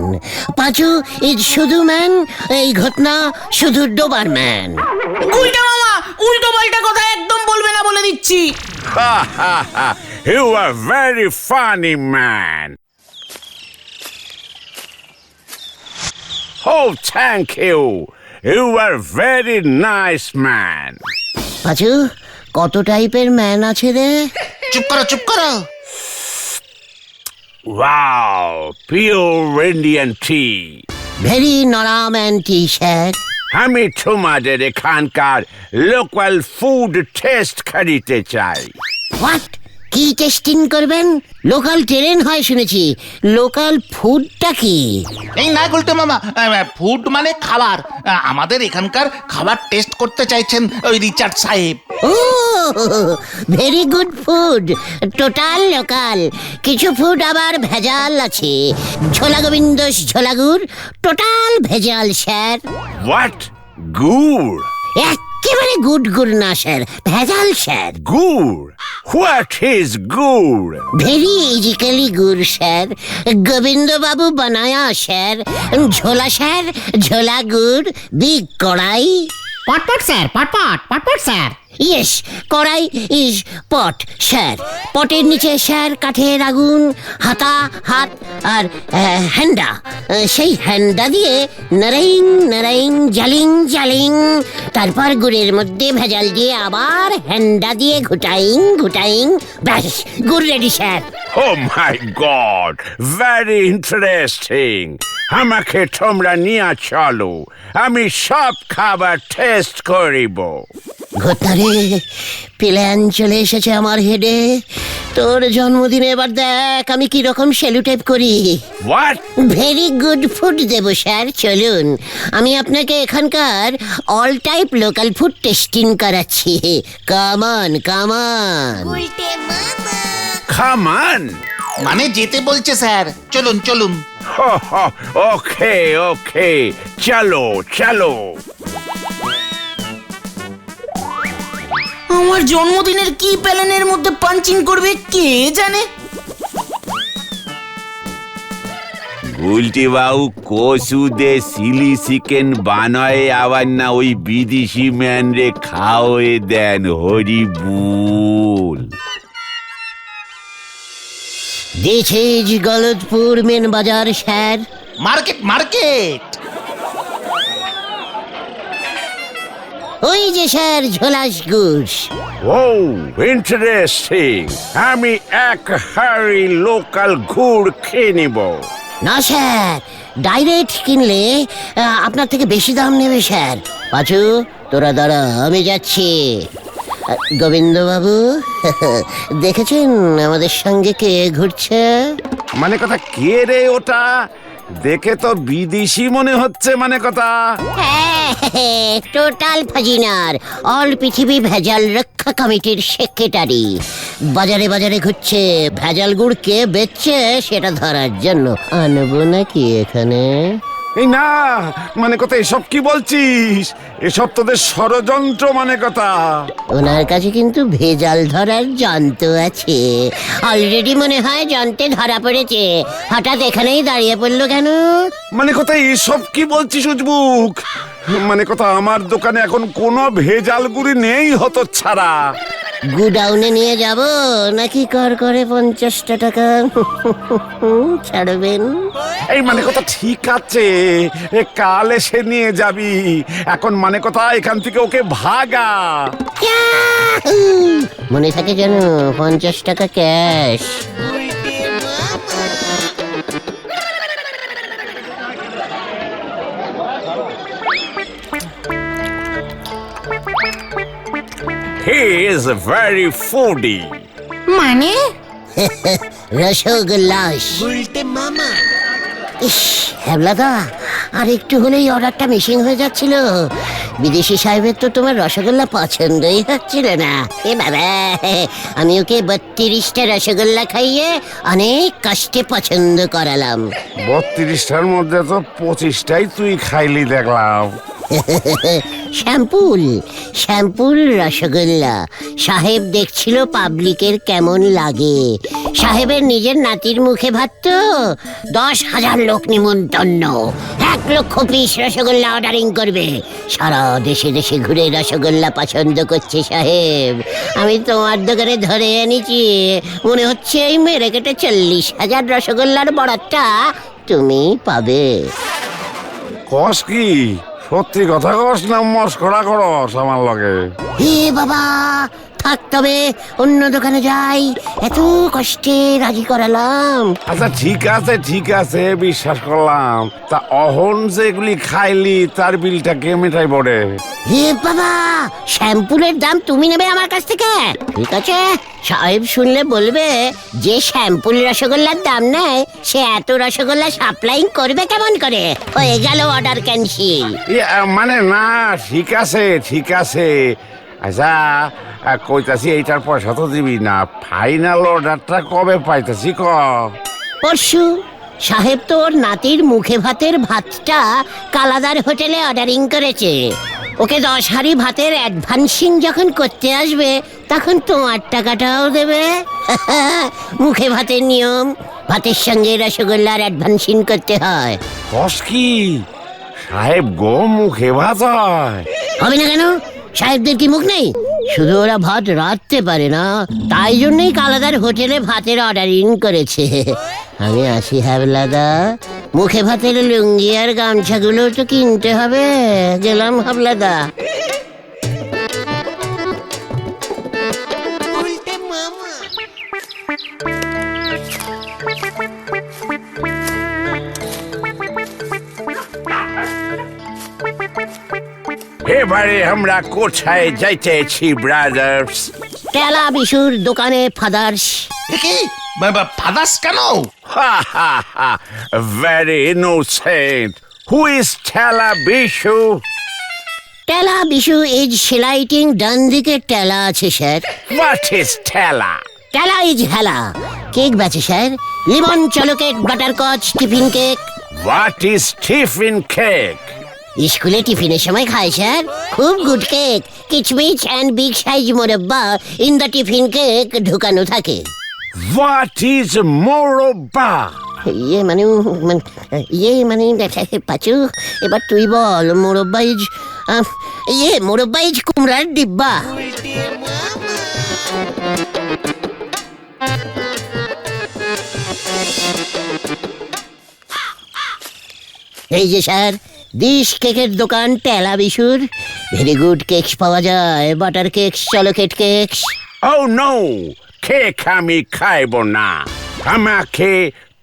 Panchu is শুধু ম্যান, এই ঘটনা শুধু ডোবার ম্যান। উল্টো মামা, উল্টো পাল্টা কথা একদম বলবে না বলে দিচ্ছি। Ha ha ha! You are very funny man. Oh, thank you. You are very nice man. পাঁচু, কত টাইপের ম্যান আছে রে? চুপ করো। Wow, pure Indian tea. Very নরা ম্যান টি স্যার। আমি তোমাদের এখানকার লোকাল ফুড টেস্ট করিতে চাই। হোয়াট? কি টেস্টিং করবেন? লোকাল ট্রেন হয় শুনেছি, লোকাল ফুডটা কি? এই না গুলটে মামা, ফুড মানে খাবার। আমাদের এখানকার খাবার টেস্ট করতে চাইছেন ওই রিচার্ড সাহেব। ও very good food, total local. কিছু ফুড আবার ভেজাল আছে, ঝোলা গোবিন্দস ঝোলাগুড়, টোটাল ভেজাল স্যার। What? Good. একেবারে গুড না স্যার, ভেজাল sir. Good. What is good? Very ইজিক্যালি গুড স্যার, গোবিন্দ বাবু বানায়া স্যার। ঝোলা স্যার, ঝোলা গুড়, বিগ কড়াই। পটপট স্যার, পটপট স্যার। ইয়েস, কড়াই ইজ পট স্যার। পটের নিচে স্যার কাঠের আগুন, হাতা হাত আর হ্যান্ডা। সেই হ্যান্ডা দিয়ে নারাইং নারাইং জালিং জালিং, তারপর গুড়ের মধ্যে ভেজাল দিয়ে আবার হ্যান্ডা দিয়ে ঘুটাইং ঘুটাইং, ব্যাস গুড় রেডি স্যার। ও মাই গড, ভেরি ইন্টারেস্টিং। আমাকে তোমরা নিয়ে চলো, আমি সব খাবার টেস্ট করিব। ঘটনারে প্ল্যান চলে এসেছে আমার হেডে। তোর জন্মদিনে এবার দেখ আমি কি রকম সেলুটেপ করি। হোয়াট? ভেরি গুড ফুড দেবো স্যার, চলুন। আমি আপনাকে এখানকার all type local food testing করাচ্ছি। কামান কামান। খামান? মানে যেতে বলছে স্যার, চলুন চলুন। ওকে ওকে, চলো চলো। আমার জন্মদিনের কি প্ল্যানের মধ্যে পাঞ্চিং করবে কে জানে। গুলটি বাবু কচু দে চিলি চিকেন বানায় আবার না ওই বিদেশি ম্যান রে খাওয়ে দেন, হরি বুল। দিস ইজ গলতপুর মেন বাজার স্যার। Market market. ওই যে স্যার ঝোলাস গুড়। ও ইন্টারেস্টিং। আমি এক হাড়ি লোকাল গুড় খেয়ে নিব। না স্যার, ডাইরেক্ট কিনলে আপনার থেকে বেশি দাম নেবে স্যার। পাঁচু তোরা দাঁড়া, আমি যাচ্ছি। গোবিন্দ বাবু দেখেছেন আমাদের সঙ্গে কে ঘুরছে? মানে কথা কে রে ওটা? দেখে তো বিদেশি মনে হচ্ছে, মানে কথা। টোটাল ফাজিনার, অল পৃথিবী ভেজাল রক্ষা কমিটির সেক্রেটারি। বাজারে বাজারে ঘুরছে, ভেজাল গুড় কে বেচছে সেটা ধরার জন্য। আনবো নাকি এখানে? এই না, মানে কথা এসব কি বলছিস? এসব তোদের ষড়যন্ত্র, মানে কথা। ওনার কাছে কিন্তু ভেজাল ধরার যন্ত্র আছে। অলরেডি মনে হয় যন্ত্রে ধরা পড়েছে। হঠাৎ এখানেই দাঁড়িয়ে পড়লো কেন? মানে কথা এসব কি বলছিস উজবুক? মানে কথা আমার দোকানে এখন কোনো ভেজাল গুড়ি নেই হতো ছাড়া। গুডাউনে নিয়ে যাব নাকি কর করে 50টা টাকা ছাড়বেন? এই মানে কথা ঠিক আছে, কাল এসে নিয়ে যাবি। এখন মানে কথা এখান থেকে ওকে ভাগা। মনে থাকে যেন 50 টাকা cash. He is very foodie. মানে রসগোল্লাস। ইস হ্যাবলাদা, আর একটু হলেই অর্ডারটা মিসিং হয়ে যাচ্ছিল। বিদেশি সাহেবের তো তোমার রসগোল্লা পছন্দই হচ্ছিল না। এ বাবা, আমি ওকে 32টা রসগোল্লা খাইয়ে অনেক কষ্টে পছন্দ করালাম। 32টার মধ্যে তো 25টাই তুই খাইলি দেখলাম। শ্যাম্পুল শ্যাম্পুল রসগোল্লা। সাহেব দেখছিল পাবলিকের কেমন লাগে। সাহেবের নিজের নাতির মুখে ভাত তো। 10,000 লোক নিমন্ত্রণ, 1 লক্ষ পিস রসগোল্লা অর্ডারিং করবে। সারা দেশে দেশে ঘুরে রসগোল্লা পছন্দ করছে সাহেব। আমি তোমার দোকানে ধরে এনেছি, মনে হচ্ছে এই মেরে কেটে 40,000 রসগোল্লার বরাতটা তুমি পাবে। কস কি? সত্যি কথা কস না মস্করা করস আমার লগে? হে বাবা, থাক তবে অন্য দোকানে যাই। এত কষ্টে রাজি করালাম। আচ্ছা ঠিক আছে বিশ্বাস করলাম। তা অহন যেগুলি খাইলি তার বিলটা কে মেটাই পড়ে? হে বাবা, শ্যাম্পুলের দাম তুমি নেবে আমার কাছ থেকে? ঠিক আছে, সাহেব শুনলে বলবে যে শ্যাম্পুল রসগোল্লার দাম নেয় সে এত রসগোল্লা সাপ্লাই করবে কেমন করে। হয়ে গেল অর্ডার ক্যান্সেল। মানে না, ঠিক আছে। আচ্ছা কইতাছি এইটার পয়সা তো দিবি না। ফাইনাল অর্ডারটা কবে পাইতাছি ক? পরশু। সাহেব তো ওর নাতির মুখে ভাতের ভাতটা কালাদার হোটেলে অর্ডারিং করেছে। ওকে 10 হাঁড়ি ভাতের অ্যাডভান্সিং যখন করতে আসবে তখন তোমার টাকাটাও দেবে। মুখে ভাতের নিয়ম, ভাতের সঙ্গে রসগোল্লার অ্যাডভান্সিং করতে হয়। কস কি? সাহেব গো মুখে ভাত হয়? হবে না কেন? সাহেবদের কি মুখ নেই? শুধু ওরা ভাত রাঁধতে পারে না, তাই জন্যই কালাদার হোটেলে ভাতের অর্ডারিং করেছে। আমি আসি হাবলাদা, মুখে ভাতের লুঙ্গি আর গামছাগুলো তো কিনতে হবে। গেলাম হাবলাদা। এবারে আমরা কোথায় যাইতেছি ব্রাদার্স? টেলা বিশুর দোকানে ফাদার্স। কি ফাদাস কেন? Very innocent. Who is Tela Bishu? টেলা বিশু ইজ সেলাইটিং, ডান দিকে টেলা আছে স্যার। What is Tela? টেলা ইজ হেলা, কেক বেচে sir. Lemon chocolate, butterscotch, tiffin cake. What is tiffin cake? স্কুলে টিফিনের সময় খায় স্যার, খুব গুড কেক। কিচমিচ অ্যান্ড বিগ সাইজ মোরব্বা ইন দ্য টিফিন কেক ঢুকানো থাকে। What is Moroba? পাচু, এবার তুই বল। মোরব্বা ইজ কুমড়ার ডিব্বা। এই যে স্যার, ডিশ কেকের দোকান টেলা বিশুর। ভেরি গুড কেকস পাওয়া যায়, butter cakes, chocolate cakes. Oh no! Cake আমি খাইব না, আমাকে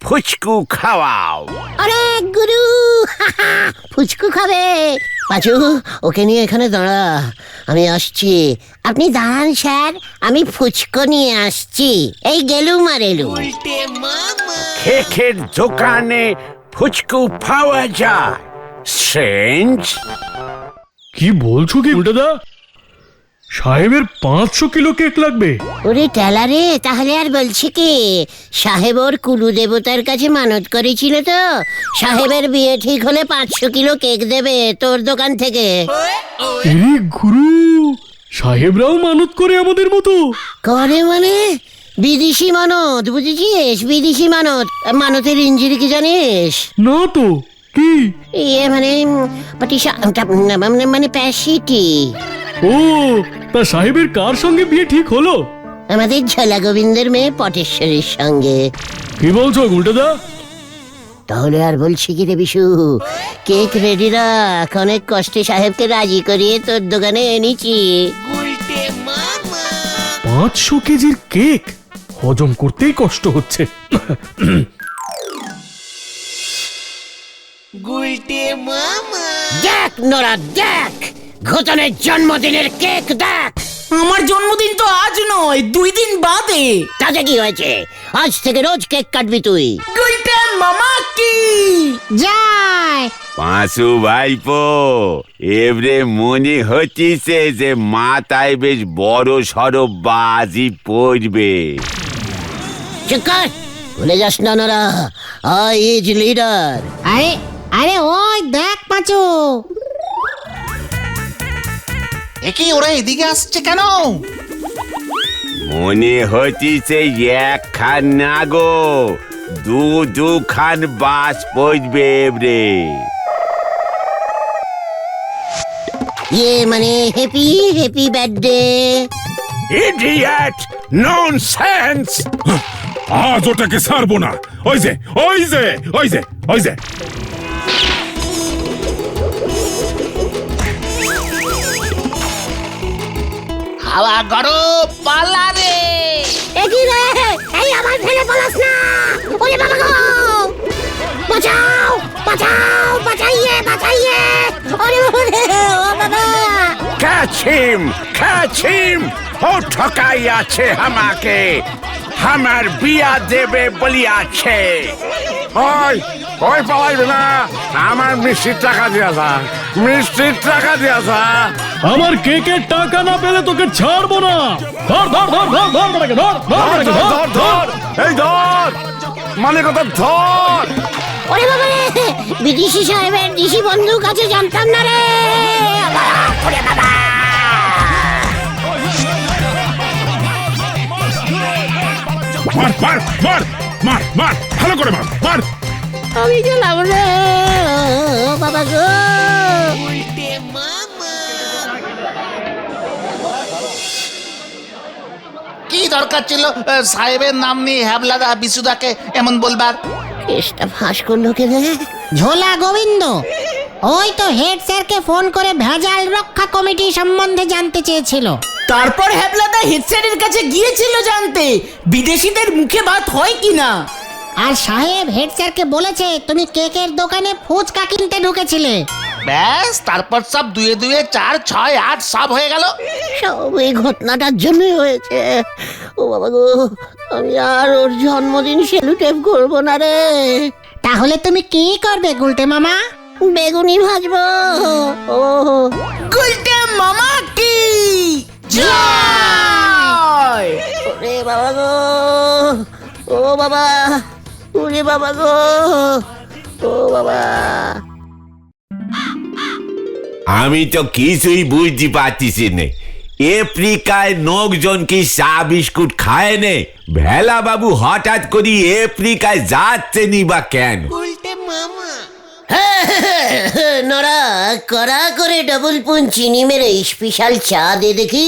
ফুচকু খাওয়াও। আরে গুরু, ফুচকু খাবে? পাচু, ওকে নিয়ে এখানে দাঁড়া, আমি আসছি। আপনি দাঁড়ান স্যার, আমি ফুচকো নিয়ে আসছি। এই গেলুম আর এলুম। কেকের দোকানে ফুচকু পাওয়া যায়? Strange. কি বলছো কি উল্টাদা? সাহেবের 500 কিলো কেক লাগবে? ওরে টেলা রে, তাহলে আর বলছি কি? সাহেব ওর কুলু দেবতার কাছে মানত করেছিল তো, সাহেবের বিয়ে ঠিক হলে 500 কিলো কেক দেবে তোর দোকান থেকে। এরে গুরু, সাহেবরাও মানত করে আমাদের মতো? করে মানে? বিদেশি মানত, বুঝেছিস? বিদেশি মানত। মানতের ইঞ্জিরি কি জানিস? না তো, কি? মানে প্যাসিটি। ও, তা সাহেবের কার সঙ্গে বিয়ে ঠিক হলো? আমাদের ঝোলা গোবিন্দের মেয়ে পটেশ্বরীর সঙ্গে। কি বলছো উল্টাদা? তাহলে আর বলছি কি রে বিশু, কেক রেডি রাখ, অনেক কষ্টে সাহেবকে রাজি করিয়ে তোর দোকানে এনেছি। 500 কেজির কেক হজম করতেই কষ্ট হচ্ছে। দেখ নোরা, দেখ ঘটনের জন্মদিনের কেক দেখ। আমার জন্মদিন তো আজ নয়, 2 দিন বাদে। তাতে কি হয়েছে? আজ থেকে রোজ কেক কাটবি তুই। গুলটে মামা কি যায়। পাঁচু ভাইপো, এবারে মনে হচ্ছে যে মাথায় বেশ বড় সড়ো বাজি পড়বে। চুপ কর, ভুলে যাস না নোরা, আই ইজ লিডার। আরে আরে ওই দেখ পাঁচু। কি ওরা এদিকে আসছে কেন? মনে হচ্ছে এক খান না গো, দু খান বাস পড়বে এবারে। Happy happy birthday. Idiot! Nonsense! আজ ওটাকে ছাড়বো না। ওই যে ওই যে ওই যে ওই যে হাওয়া গরম, পালা রে। একই রে, এই আমার ফেলে পালাস না। ওরে বাবা গো, বাঁচাও বাঁচাও, বাঁচাইয়ে বাঁচাইয়ে। ওরে ওরে, ও বাবা। Catch him! Catch him! ও ঠকাই আছে আমাকে, আমার বিয়া দেবে বলিয়াছে। ওই ওই পালাইবে না, আমার মিষ্টির টাকা দিয়াছা, মিষ্টির টাকা দিয়াছা। আমার কেকের টাকা না পেলে তোকে ছাড়বো না। ধর ধর ধর ধর ধর ধর ধর ধর ধর ধর ধর। এই ধর, মানে কথা ধর। ওরে বাবা রে, বিদেশি সাহেবের দিশি বন্ধুর কাছে জানতাম না রে। ওরে বাবা। মার মার মার মার মার, ভালো করে মার মার। আমি গেলাম রে, ও বাবা গো। দরকার ছিল সাহেবের নাম নিয়ে হ্যাবলাদা বিশুদাকে এমন বলবার? কেসটা ফাঁস করলো কে রে? ঝোলা গোবিন্দ ওই তো হেড স্যারকে ফোন করে ভেজাল রক্ষা কমিটি সম্বন্ধে জানতে চেয়েছিল। তারপর হ্যাবলাদা হেড স্যারের কাছে গিয়েছিল জানতে বিদেশিদের মুখে ভাত হয় কিনা। আর সাহেব হেড স্যারকে বলেছে তুমি কেকের দোকানে ফুচকা কিনতে ঢুকেছিলে। ব্যাস, তারপর সব 2 2 4 6 8 সব হয়ে গেল। সব এই ঘটনাটার জন্যই হয়েছে। ও বাবা গো, আমি আর ওর জন্মদিন সেলুটেপ করবো না রে। তাহলে তুমি কি করবে গুলটে মামা? বেগুনি ভাজবো। ও গুলটে মামা কি জয়! ওরে বাবা গো, ও বাবা, ওরে বাবা গো, ও বাবা। আমি তো কিছুই বুঝতে পারতেছি না। আফ্রিকায় লোকজন কি চা বিস্কুট খায় নে? ভেলা বাবু হঠাৎ করে আফ্রিকায় যাচ্ছে নি বা কেন? নড়া কড়া করে ডবল পুন চিনি মেরে স্পেশাল চা দে দেখি।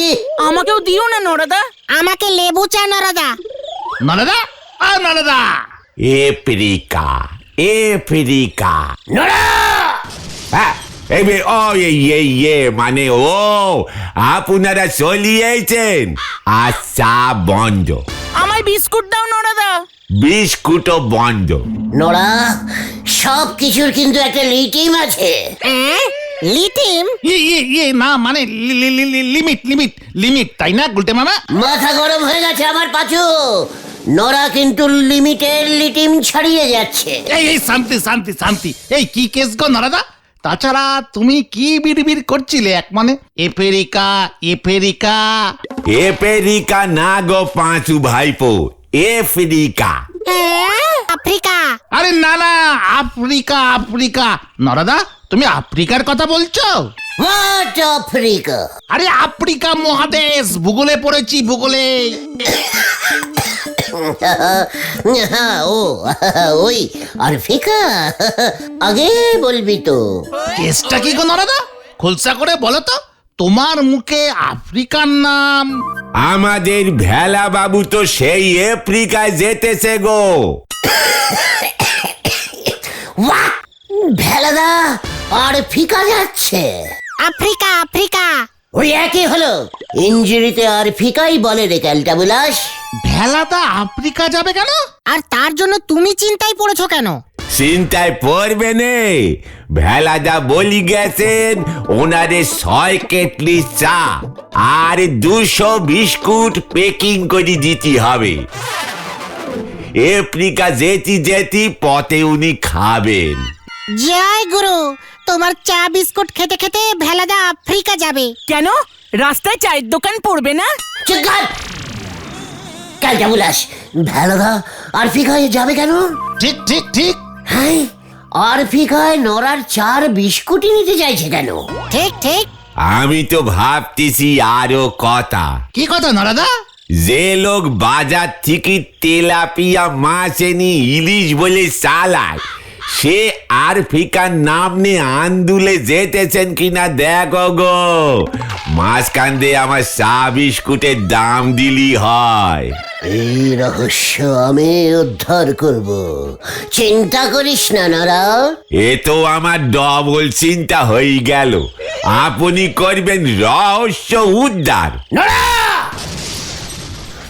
আমাকেও দিও না নরাদা। আমাকে লেবু চা নরদা। নরদা, নরদা। Africa, Africa. নড়া হ্যাঁ, মানে ও আপনারা চলিয়েছেন। আচ্ছা বন্ধ। আমায় বিস্কুট দাও নরাদা। বিস্কুটও বন্ধ। নড়া সব কিছুর কিন্তু একটা লিটিম আছে। লিটিম? না মানে লিমিট লিমিট লিমিট, তাই না গুলটে মামা? মাথা গরম হয়ে গেছে আমার পাচু। নড়া কিন্তু লিমিটের লিটিম ছাড়িয়ে যাচ্ছে। এই শান্তি শান্তি শান্তি। এই কি কেস গো নরদা? তাছাড়া তুমি কি বিড়বিড় করছিলে এক মনে? Africa Africa. আফ্রিকা না গো পাঁচু ভাইপো, আফ্রিকা। আফ্রিকা? আরে না না, আফ্রিকা আফ্রিকা। নরদা, তুমি আফ্রিকার কথা বলছো? What Africa? আরে আফ্রিকা মহাদেশ, ভূগোলে পড়েছি, ভূগোলে। ও ওই আফ্রিকা, আগে বলবি তো। কেসটা কি গো নরদা? খোলসা করে বলো তো। তোমার মুখে আফ্রিকার নাম। আমাদের ভেলা বাবু তো সেই আফ্রিকায় যেতেছে গো। ভেলাদা আর ফিকা যাচ্ছে? Africa Africa. ওই একই হলো। ইঞ্জুরিতে আর ফিকাই বলে রে ক্যালটা বুলাস। ভেলাদা আফ্রিকা যাবে কেন? আর তার জন্য তুমি চিন্তায় পড়েছো কেন? চিন্তায় পড়বে নে। ভেলাদা বলি গেছেন ওনারে 6 কেটলি চা আর 200 বিস্কুট প্যাকিং করে দিতে হবে। আফ্রিকা যেতে পথে উনি খাবেন। জয় গুরু, তোমার চা বিস্কুট খেতে খেতে ভেলাদা আফ্রিকা যাবে। কেন? রাস্তায় চায়ের দোকান পড়বে না? ক্যালটা বুলাস, ভেলাদা আর ফিকায় যাবে কেন? ঠিক ঠিক ঠিক। হ্যাঁ, আর ফিকায় নড়ার 4 বিস্কুটই নিতে চাইছে কেন? ঠিক ঠিক। আমি তো ভাবতেছি আরো কথা। কি কথা নরদা? যে লোক বাজার থেকে তেলাপিয়া মাছ এনে ইলিশ বলে চালায়, সে আফ্রিকার নাম নিয়ে আন্দুলে যেতেছেন কিনা দেখো গো। মাঝখান আমার চা বিস্কুটের দাম দিলি হয়। এই রহস্য আমি উদ্ধার করব, চিন্তা করিস না নরা। এ তো আমার ডবল চিন্তা হয়ে গেল। আপনি করবেন রহস্য উদ্ধার।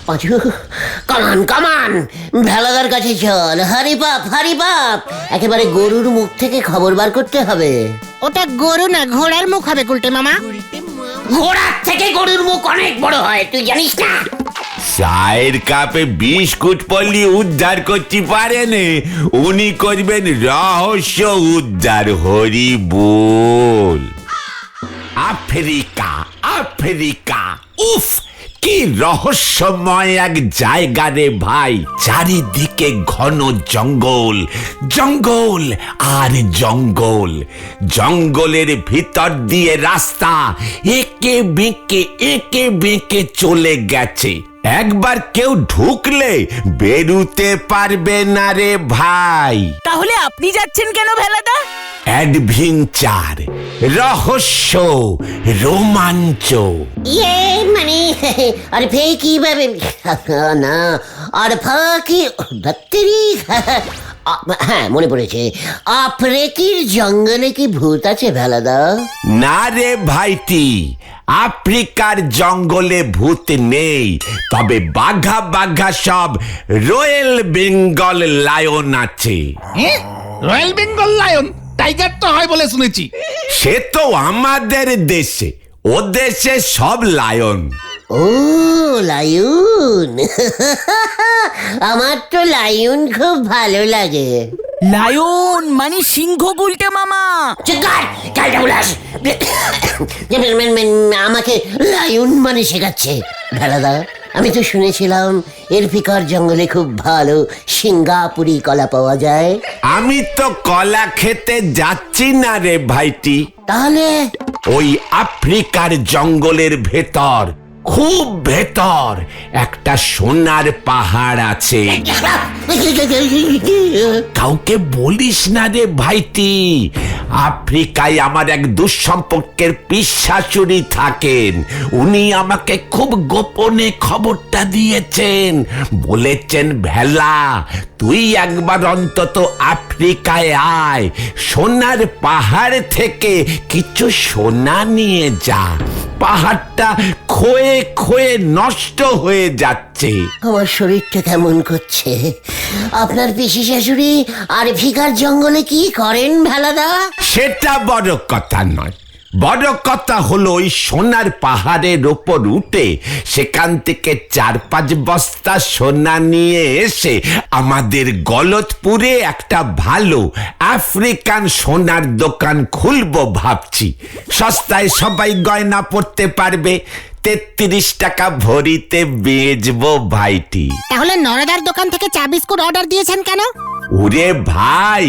পাঁচু, কামান কামান, ভেলাদার কাছে চল। হারি পাপ, একেবারে গরুর মুখ থেকে খবর বার করতে হবে। ওটা গরু না, ঘোড়ার মুখ হবে গুলটে মামা। ঘোড়ার থেকে গরুর মুখ অনেক বড় হয়, তুই জানিস না? চায়ের কাপে বিস্কুট পল্লি উদ্ধার করতে পারেন, উনি করবেন রহস্য উদ্ধার। হরি বল। আফ্রিকা আফ্রিকা, উফ কি রহস্যময় এক জায়গা রে ভাই। চারিদিকে ঘন জঙ্গল, জঙ্গল আর জঙ্গল। জঙ্গলের ভিতর দিয়ে রাস্তা একে বেঁকে চলে গেছে। একবার কেউ ঢুকলে বেরুতে পারবে না রে ভাই। তাহলে আপনি যাচ্ছেন কেন ভেলাদা? অ্যাডভেঞ্চার, রহস্য, রোমাঞ্চ। ইয়ে মানে আর ফে কিভাবে না আর ফাঁকি ধত্তেরি হ্যাঁ মনে পড়েছে, আফ্রিকির জঙ্গলে কি ভূত আছে ভেলাদা? না রে ভাইটি, আফ্রিকার জঙ্গলে ভূত নেই, তবে বাঘা বাঘা সব রয়্যাল বেঙ্গল লায়ন আছে। রয়্যাল বেঙ্গল লায়ন টাইগার তো হয় বলে শুনেছি। সে তো আমাদের দেশে, ও দেশে সব লায়ন। ও লায়ন আমার তো লায়ন খুব ভালো লাগে। লায়ন মানে সিংহ গুলটে মামা। আমাকে লায়ন মানে শেখাচ্ছে ভেলাদা। আমি তো শুনেছিলাম এর ফিকার জঙ্গলে খুব ভালো সিঙ্গাপুরি কলা পাওয়া যায়। আমি তো কলা খেতে যাচ্ছি না রে ভাইটি। তাহলে ওই আফ্রিকার জঙ্গলের ভেতর, খুব ভেতর একটা সোনার পাহাড় আছে। কাউকে বলিস না রে ভাইটি। আফ্রিকায় আমার এক দুঃসম্পর্কের পিশাচুরি থাকেন, উনি আমাকে খুব গোপনে খবরটা দিয়েছেন। বলেছেন ভেলা, তুই একবার অন্তত আফ্রিকায় আয়, সোনার পাহাড় থেকে কিছু সোনা নিয়ে যা। পাহাড়টা ক্ষয়ে ক্ষয়ে নষ্ট হয়ে যাচ্ছে। আমার শরীরটা কেমন করছে। আপনার পিসি শাশুড়ি আর ফিকার জঙ্গলে কি করেন ভেলাদা? সেটা বড় কথা নয়, বড় কথা হলো ওই সোনার পাহাড়ের ওপর উঠে সেখান থেকে 4-5 বস্তা সোনা নিয়ে এসে আমাদের গলতপুরে একটা ভালো আফ্রিকান সোনার দোকান খুলবো ভাবছি। সস্তায় সবাই গয়না পড়তে পারবে, 33 টাকা ভরিতে বেচবো ভাইটি। তাহলে নরেদার দোকান থেকে চা বিস্কুট অর্ডার দিয়েছেন কেন? ওরে ভাই,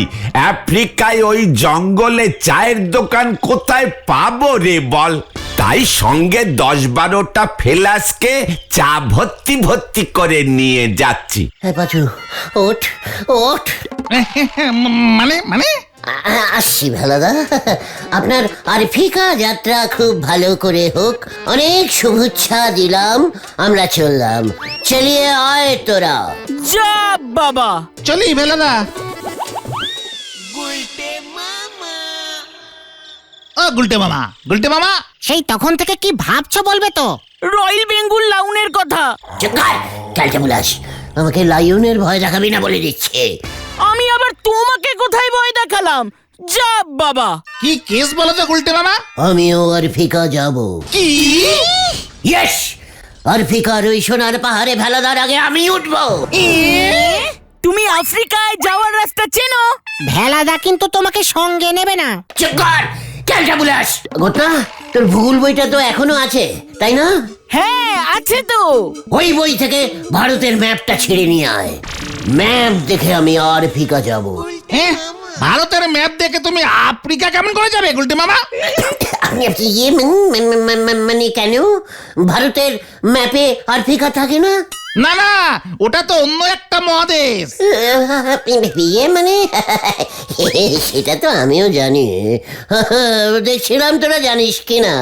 আফ্রিকায় ওই জঙ্গলে চায়ের দোকান কোথায় পাবো রে বল? তাই সঙ্গে 10-12টা ফেলাসকে চা ভর্তি ভর্তি করে নিয়ে যাচ্ছি। পাচু ওঠ ওঠ। মানে মানে আসছি ভেলাদা। আপনার আরফিকা যাত্রা খুব ভালো করে হোক, অনেক শুভেচ্ছা দিলাম। আমরা চললাম, চলিয়ে আয় তোরা। যা বাবা। চলি ভেলাদা। ও গুলটে মামা, গুলটে মামা। সেই তখন থেকে কি ভাবছো বলবে তো? রয়্যাল বেঙ্গল লাউনের কথা। ক্যালটা বুলাস, আমাকে লায়নের ভয় দেখাবি না বলে দিচ্ছে। আমি আবার তোমাকে কোথায় ভয় দেখালাম? যা বাবা। কি কেস বলো তো গুলটে মামা? আমিও আরফিকা যাব। কি? ইয়েস, আরফিকার ওই সোনার পাহাড়ে ভেলাদার আগে আমি উঠবো। তুমি আফ্রিকায় যাওয়ার রাস্তা চেনো? ভেলাদা কিন্তু তোমাকে সঙ্গে নেবে না। চুপ কর, ক্যালটা বুলাস। গোটা তোর ভূগোল বইটা তো এখনো আছে তাই না? হ্যাঁ আছে তো। ওই বই থেকে ভারতের ম্যাপটা ছেড়ে নিয়ে আয়। ম্যাপ দেখে আমি আরফিকা যাব। হ্যাঁ, ভারতের ম্যাপ দেখে তুমি আফ্রিকা কেমন করে যাবে গুলটে মামা? ইয়ে মানে কেন ভারতের ম্যাপে আরফিকা থাকে না? না না, ওটা তো অন্য একটা মহাদেশ। ইয়ে মানে সেটা তো আমিও জানি, দেখছিলাম তোরা জানিস কিনা।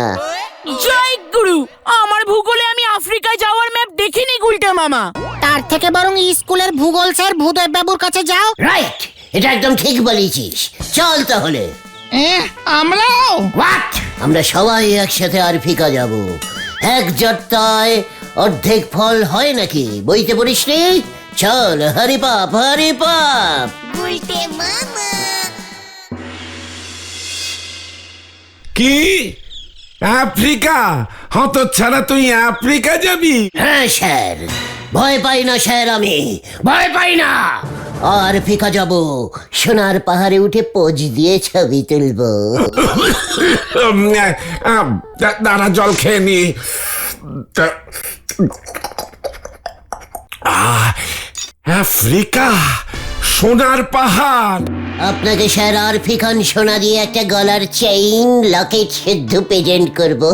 জয় গুরু, আমার ভূগোলে আমি আফ্রিকায় যাওয়ার ম্যাপ দেখিনি গুলটে মামা। তার থেকে বরং স্কুলের ভূগোল স্যার ভূদেব বাবুর কাছে যাও। রাইট, এটা একদম ঠিক বলেছিস। চল তাহলে। আমরাও? হোয়াট? আমরা সবাই একসাথে আরফিকা যাব। এক জট্টায় অর্ধেক ফল হয় নাকি? বইতে পড়িস নি? চল হরি পাপ হরি পাপ। কি আফ্রিকা? হত ছাড়া তুই আফ্রিকা যাবি? হ্যাঁ স্যার, ভয় পাই না স্যার, আমি ভয় পাই না। আর ফিকা যাব, সোনার পাহাড়ে উঠে পোজ দিয়ে ছবি তুলবো। দাঁড়া, জল খেয়ে নি। আফ্রিকা, সোনার পাহাড়। আপনাকে স্যার আরফিকান সোনা দিয়ে একটা গলার চেইন লকেট সিদ্ধ প্রেজেন্ট করবো।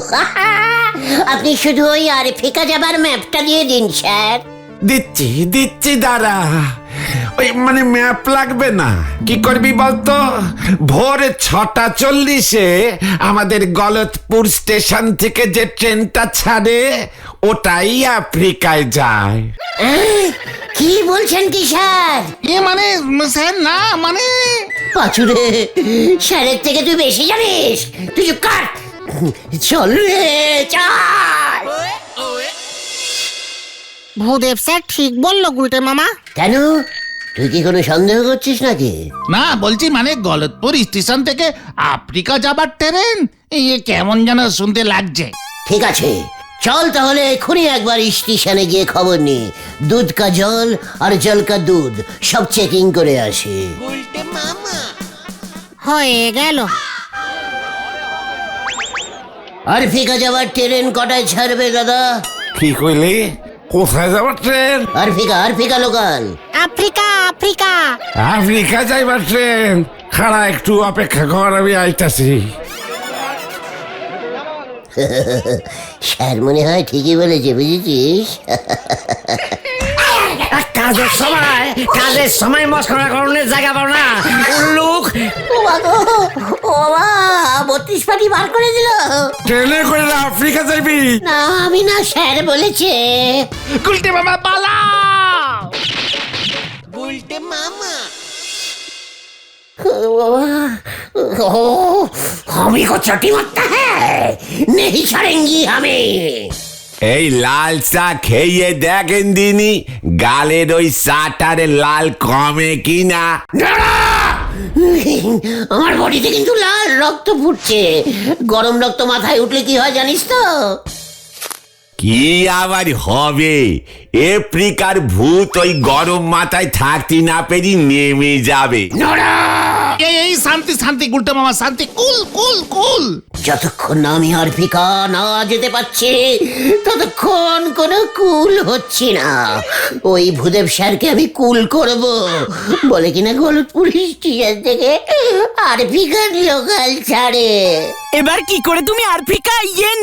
আপনি শুধু ওই আরফিকা যাবার ম্যাপটা দিয়ে দিন স্যার। দিচ্ছি দিচ্ছি দাঁড়া। ওই মানে ম্যাপ লাগবে না, কি করবি বলতো? ভোর 6:40 আমাদের গলতপুর স্টেশন থেকে যে ট্রেনটা ছাড়ে ওটাই আফ্রিকায় যায়। কি বলছেন কি স্যার? মানে স্যার না মানে পাচুরে, স্যারের থেকে তুই বেশি জানিস। তুই চুপ কর। চল রে, চল। ভূদেব স্যার ঠিক বললো গুলটে মামা। কেন, তুই কি কোনো সন্দেহ করছিস নাকি? না, বলছি মানে গলতপুর স্টেশন থেকে আফ্রিকা যাবার ট্রেন কেমন যেন শুনতে লাগছে। ঠিক আছে, চল তাহলে এখনই একবার স্টেশনে গিয়ে খবর নি। দুধ কা জল আর জল কা দুধ সব চেকিং করে আসি। হয়ে গেল। আরফিকা যাওয়ার ট্রেন কটায় ছাড়বে দাদা? কি কইলি? কোথায় যাবার ট্রেন? আরফিকা লোকাল। Africa Africa. আফ্রিকা যাইবার ট্রেন? খাড়া একটু অপেক্ষা কর, আমি আইতাছি। স্যার মনে হয় ঠিকই বলেছে, বুঝেছিস? কাজের সময় মস্করা করণের জায়গা পাও না লোক। ও বাবা, 32 পাটি বার করে দিল। ট্রেনে করে আফ্রিকা যাইবি? না আমি না, স্যার বলেছে। গুলটে মামা পালা। हमी को चटी मारता है, नहीं छोड़ेंगी हमें। এই লাল চা খেয়ে দেখেন দিনি গালের ওই চাটারে লাল কমে কিনা। আমার বডিতে কিন্তু লাল রক্ত ফুটছে। গরম রক্ত মাথায় উঠলে কি হয় জানিস তো? কি আবার হবে? আফ্রিকার ভূত ওই গরম মাথায় থাকতে না পেরি নেমে যাবে। এই শান্তি শান্তি গুলটে মামা, শান্তি, কুল কুল কুল। যতক্ষণ না আমি আরফিকা না যেতে পারছি ততক্ষণ কোনো কুল হচ্ছে না। ওই ভূদেব স্যারকে আমি কুল করব বলে কিনা গলতপুর স্টেশন থেকে আরফিকার লোকাল ছাড়ে। এবার কি করে তুমি আফ্রিকা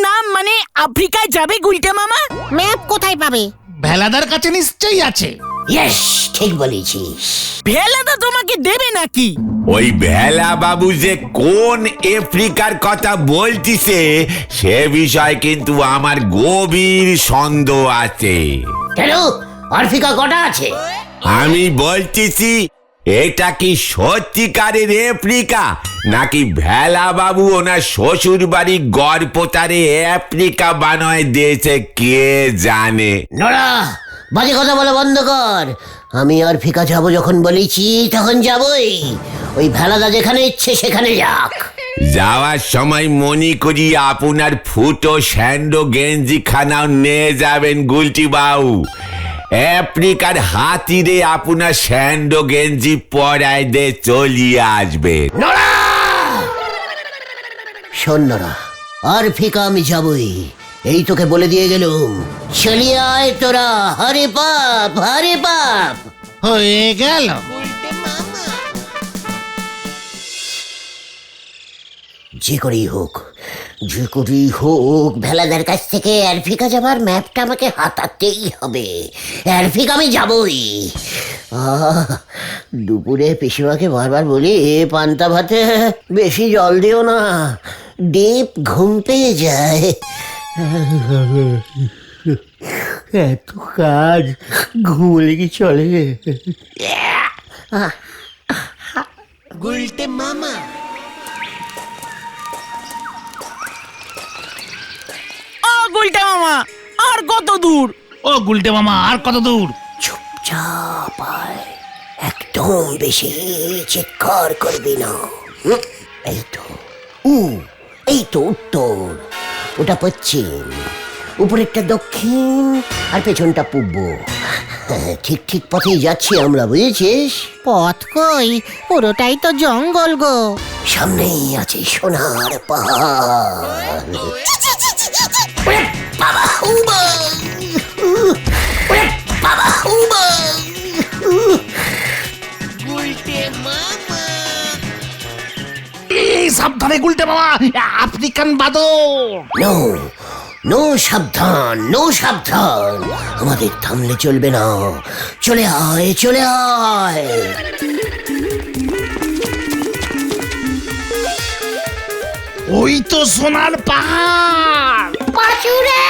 নাম মানে আফ্রিকায় যাবে গুলটে মামা? ম্যাপ কোথায় পাবে? ভেলাদার কাছে নিশ্চয়ই আছে। ইয়েস, ঠিক বলেছিস। ভেলাদা তোমাকে দেবে নাকি? ওই ভেলা বাবু যে কোন আফ্রিকার কথা বলতিছে সে বিষয় কিন্তু আমার গভীর সন্দেহ আছে। কেন, আরফিকা কটা আছে? আমি বলতেছি এটা কি সত্যিকারের আফ্রিকা নাকি ভেলা বাবু ওনার শ্বশুর বাড়ি গড়পোতারে আফ্রিকা বানায় দিয়েছে কে জানে। নোরা, বাজে কথা বলা বন্ধ কর। আমি আরফিকা যাবো যখন বলেছি তখন যাবই। ওই ভেলাদা যেখানে ইচ্ছে সেখানে যাক। যাওয়ার সময় মনি করি আপনার ফুটো স্যান্ডো গেঞ্জি খানাও নিয়ে যাবেন গুলটি বাবু। আফ্রিকার হাতিরে আপনার স্যান্ডো গেঞ্জি পরায় দে চলিয়ে আসবে। শোন নোরা, আরফিকা আমি যাবই, এই তোকে বলে দিয়ে গেলুম। চলিয়ে আয় তোরা, হরে পাপ হরে পাপ। হয়ে গেল। যে করেই হোক ভেলাদার কাছ থেকে আরফিকা যাবার ম্যাপটা আমাকে হাতাতেই হবে। আরফিকা আমি যাবই। দুপুরে পিসিমাকে বারবার বলি পান্তা ভাতে বেশি জল দিও না, ডিপ ঘুম পেয়ে যায়। এত কাজ ঘুমলে কি চলে? গুলটে মামা, আর কত দূর? ও গুলটে মামা, আর কত দূর? চুপচাপ আয়, একদম বেশি চিৎকার করবি না। এই তো উত্তর, ওটা পশ্চিম, উপরেরটা দক্ষিণ আর পেছনটা পূর্ব। ঠিক পথেই যাচ্ছি আমরা, বুঝেছিস? পথ কই, পুরোটাই তো জঙ্গল গো। সামনেই আছে সোনার পাহাড়। ওরে বাবা, এই সাবধানে গুলটে মামা, আফ্রিকান বাদর। নো সাবধান, নো সাবধান। আমাদের থামলে চলবে না। চলে আয়, চলে আয়। ওই তো সোনার পাহাড়। পাচুরে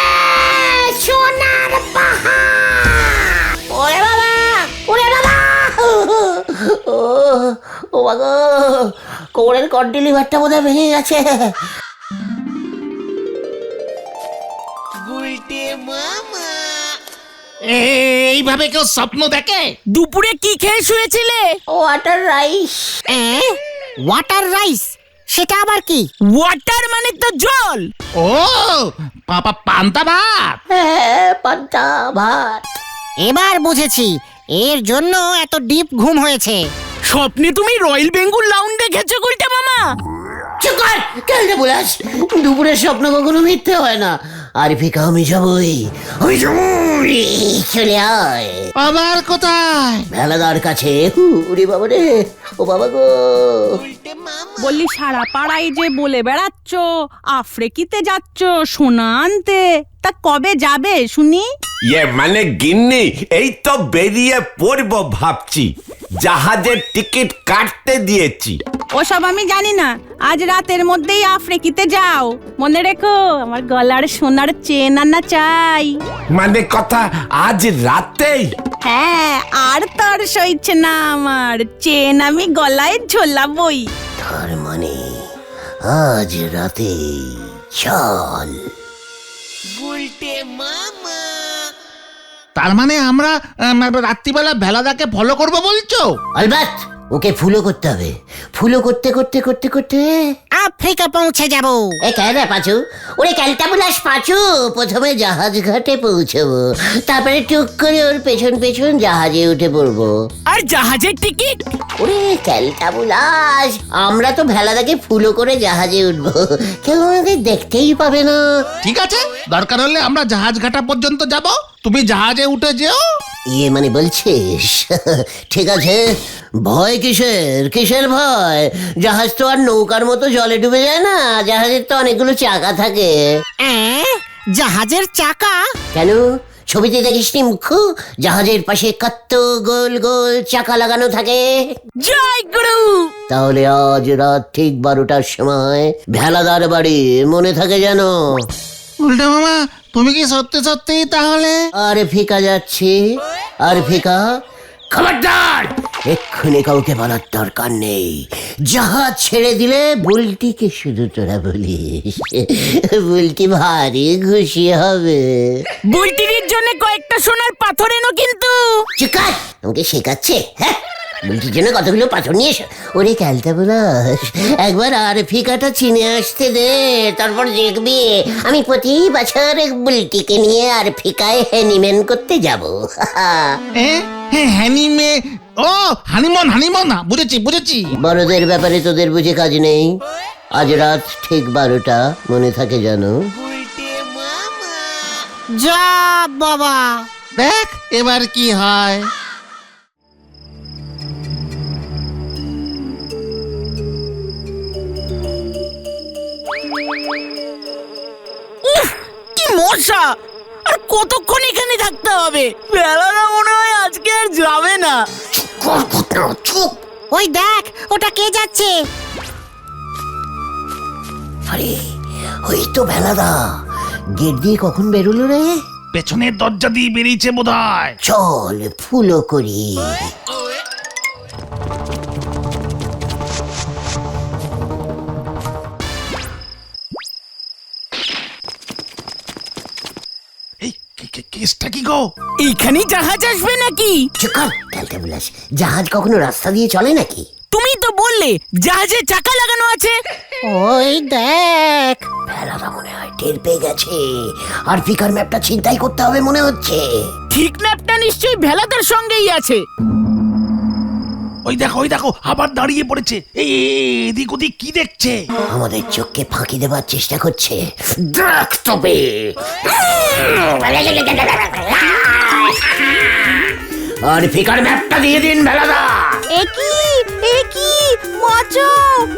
সোনার পাহাড়। ওরে বাবা, ওরে বাবা। ও ও বাবা, কোমরের কন্টিলিভারটা বোধহয় ভেঙে গেছে। এইভাবে কেউ স্বপ্ন দেখে? দুপুরে কি খেয়ে শুয়েছিলে? Water rice. ওয়াটার রাইস, সেটা আবার কি? ওয়াটার মানে তো জল। ও পান্তা ভাত। হ্যাঁ, পান্তা ভাত। এবার বুঝেছি এর জন্য এত ডিপ ঘুম হয়েছে। স্বপ্নে তুমি রয়্যাল বেঙ্গল লাউন্ড দেখেছো গুলটে মামা? চুপ কর, কেলটা বুলাস। দুপুরের স্বপ্ন কখনো মিথ্যে হয় না। আর ফিকা আমি যাবই, আমি যাবই। চলে আয়। আবার কোথায়? ভেলাদার কাছে। উরে বাবা রে, ও বাবা গো। বললি সারা পাড়ায় যে বলে বেড়াচ্ছ আফ্রিকিতে যাচ্ছ সোনা আনতে, তা কবে যাবে শুনি? মানে গিন্নি, এই তো বেরিয়ে পড়বো ভাবছি। জাহাজের টিকিট কাটতে দিয়েছি। ওসব আমি জানি না, আজ রাতের মধ্যেই আফ্রিকিতে যাও। মনে রেখো আমার গলার সোনার চেন আনা চাই। মানে কথা আজ রাতেই? হ্যাঁ, আর তোর সইছে না আমার, চেন আমি গলায় ঝোলাবই। তার মানে আজ রাতে চল। তার মানে আমরা রাত্রিবেলা ভেলাদাকে ফলো করব বলছো? আলবাত, ওকে ফুলো করতে হবে। ফুলো করতে করতে করতে করতে আফ্রিকা পৌঁছে যাব। এ কেন পাচু? ওরে ক্যালটা বুলাস পাচু, প্রথমে জাহাজ ঘাটে পৌঁছবো, তারপরে টুক করে ওর পেছন পেছন জাহাজে উঠে পড়বো। আর জাহাজের টিকিট? ওরে ক্যালটা বুলাস, আমরা তো ভেলাদাকে ফুলো করে জাহাজে উঠবো, কেউ আমাদের দেখতেই পাবে না। ঠিক আছে, দরকার হলে আমরা জাহাজ ঘাটা পর্যন্ত যাব, তুমি জাহাজে উঠে যেও। ইয়ে মানে বলছিস? ঠিক আছে, ভয় কিসের? কিসের ভয়? জাহাজ তো আর নৌকার মতো জলে ডুবে যায় না, জাহাজের তো অনেকগুলো চাকা থাকে। জাহাজের চাকা? কেন, ছবিতে দেখিসনি মুখ্য? জাহাজের পাশে কত গোল গোল চাকা লাগানো থাকে। জয় গুরু। তাহলে আজ রাত ঠিক 12টার সময় ভেলাদার বাড়ি, মনে থাকে যেন। উল্টে মামা, তুমি কি সত্যি সত্যি তাহলে? আর ফিকা যাচ্ছি, আর ফিকা খবরদার, এক্ষুনি কাউকে বলার দরকার নেই। জাহাজ ছেড়ে দিলে বুলটিকে শুধু তোরা বলিস, বুলটি ভারী খুশি হবে। বুলটির জন্য কয়েকটা সোনার পাথর এনো কিন্তু। চিকার, আমাকে শেখাচ্ছে? হ্যাঁ, বুলটির জন্য কতগুলো পাথর নিয়ে এসো। ওরে ক্যালটা বুলাস, একবার আর ফিকাটা চিনে আসতে দে, তারপর দেখবি আমি প্রতি বছর বুলটিকে নিয়ে আর ফিকায় হ্যানিম্যান করতে যাবো। হ্যানিমে? ও হানিমন, বুঝেছি বুঝেছি। বড়দের ব্যাপারে তোদের বুঝে কাজ নেই। আজ রাত ঠিক 12টা, মনে থাকে জানো। যা বাবা, দেখ এবার কি হয়। উফ, কি মশা! আর কতক্ষণ এখানে থাকতে হবে? বেলাটা মনে হয় আজকে আর যাবে না। চুপ। ওই দেখ, ওটা কে যাচ্ছে? আরে ওই তো ভেলাদা, গেট দিয়ে কখন বেরোলো রে? পেছনের দরজা দিয়ে বেরিয়েছে বোধহয়। চল ফুলো করি। কেসটা কি গো? এইখানেই জাহাজ আসবে নাকি? চুকার ক্যালটা বুলাস, জাহাজ কখনো রাস্তা দিয়ে চলে নাকি? তুমি তো বললে জাহাজে চাকা লাগানো আছে। ওই দেখ, ভেলাদা মনে হয় টের পেয়ে গেছে, আর ফিকার ম্যাপটা ছিনতাই করতে হবে মনে হচ্ছে। ঠিক ম্যাপটা নিশ্চয়ই ভেলাদার সঙ্গেই আছে। ওই দেখো আবার দাঁড়িয়ে পড়েছে। এই এদিক ওদিক কি দেখছে? আমাদের চোখকে ফাঁকি দেবার চেষ্টা করছে। দেখ তবে। আর ফিকার ম্যাপটা দিয়ে দিন ভেলাদা। একই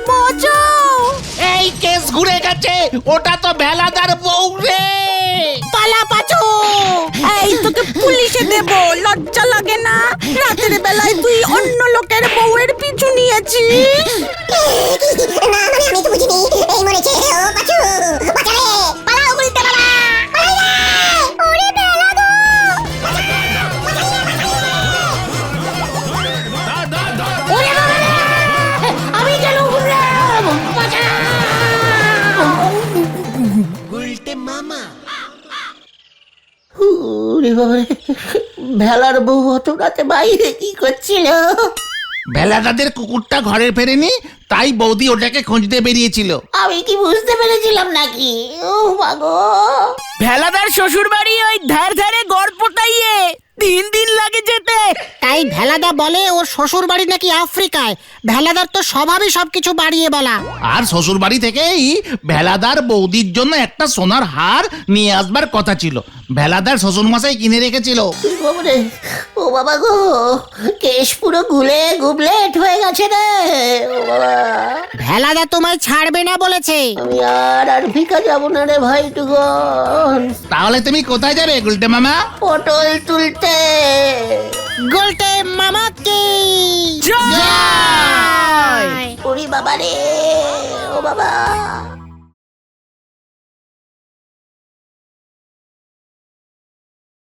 বাঁচাও। এই কেস ঘুরে গেছে, ওটা তো ভেলাদার বউ রে। কিসে দেব? লজ্জা লাগে না? রাতের বেলায় তুই অন্য লোকের বউয়ের পিছু নিয়েছিস। না মানে আমি তো বুঝিনি এই মরেছে ও পাচু বাঁচারে পালাও গুলতে বাবা ওরে বেলা গো ওরে বাবা রে! আমি কেন ঘুরলাম? বাঁচাও! ওরে বাবা রে! ভেলার বউ অত রাতে বাইরে কি করছিল? বেলাদাদের কুকুরটা ঘরে ফেরেনি, তাই বৌদি ওটাকে খুঁজতে বেরিয়েছিল। আমি কি বুঝতে পেরেছিলাম নাকি? ও মাগো! ভেলাদার শ্বশুর বাড়ি ওই ধার ধারে গড় পোতাইয়ে 3 দিন লাগে যেতে। তাই ভেলাদা বলে ওর শ্বশুর বাড়ি নাকি আফ্রিকায়। ভেলাদার তো স্বভাবই সবকিছু বাড়িয়ে বলা। আর শ্বশুর বাড়ি থেকেই ভেলাদার বৌদির জন্য একটা সোনার হার নিয়ে আসবার কথা ছিল, ভেলাদার শ্বশুর মশাই কিনে রেখেছিল। বাবারে! ও বাবা গো! কেশ পুরো গুলে গুবলেট হয়ে গেছে রে! ও বাবা! ভেলাদা তোমায় ছাড়বে না বলেছে। আমি আর ভিকা যাব না রে ভাইটুগন। তাহলে তুমি কোথায় যাবে গুলটে মামা? পটল তুলতে। গোলটে মামাকে ওরে বাবা রে! ও বাবা!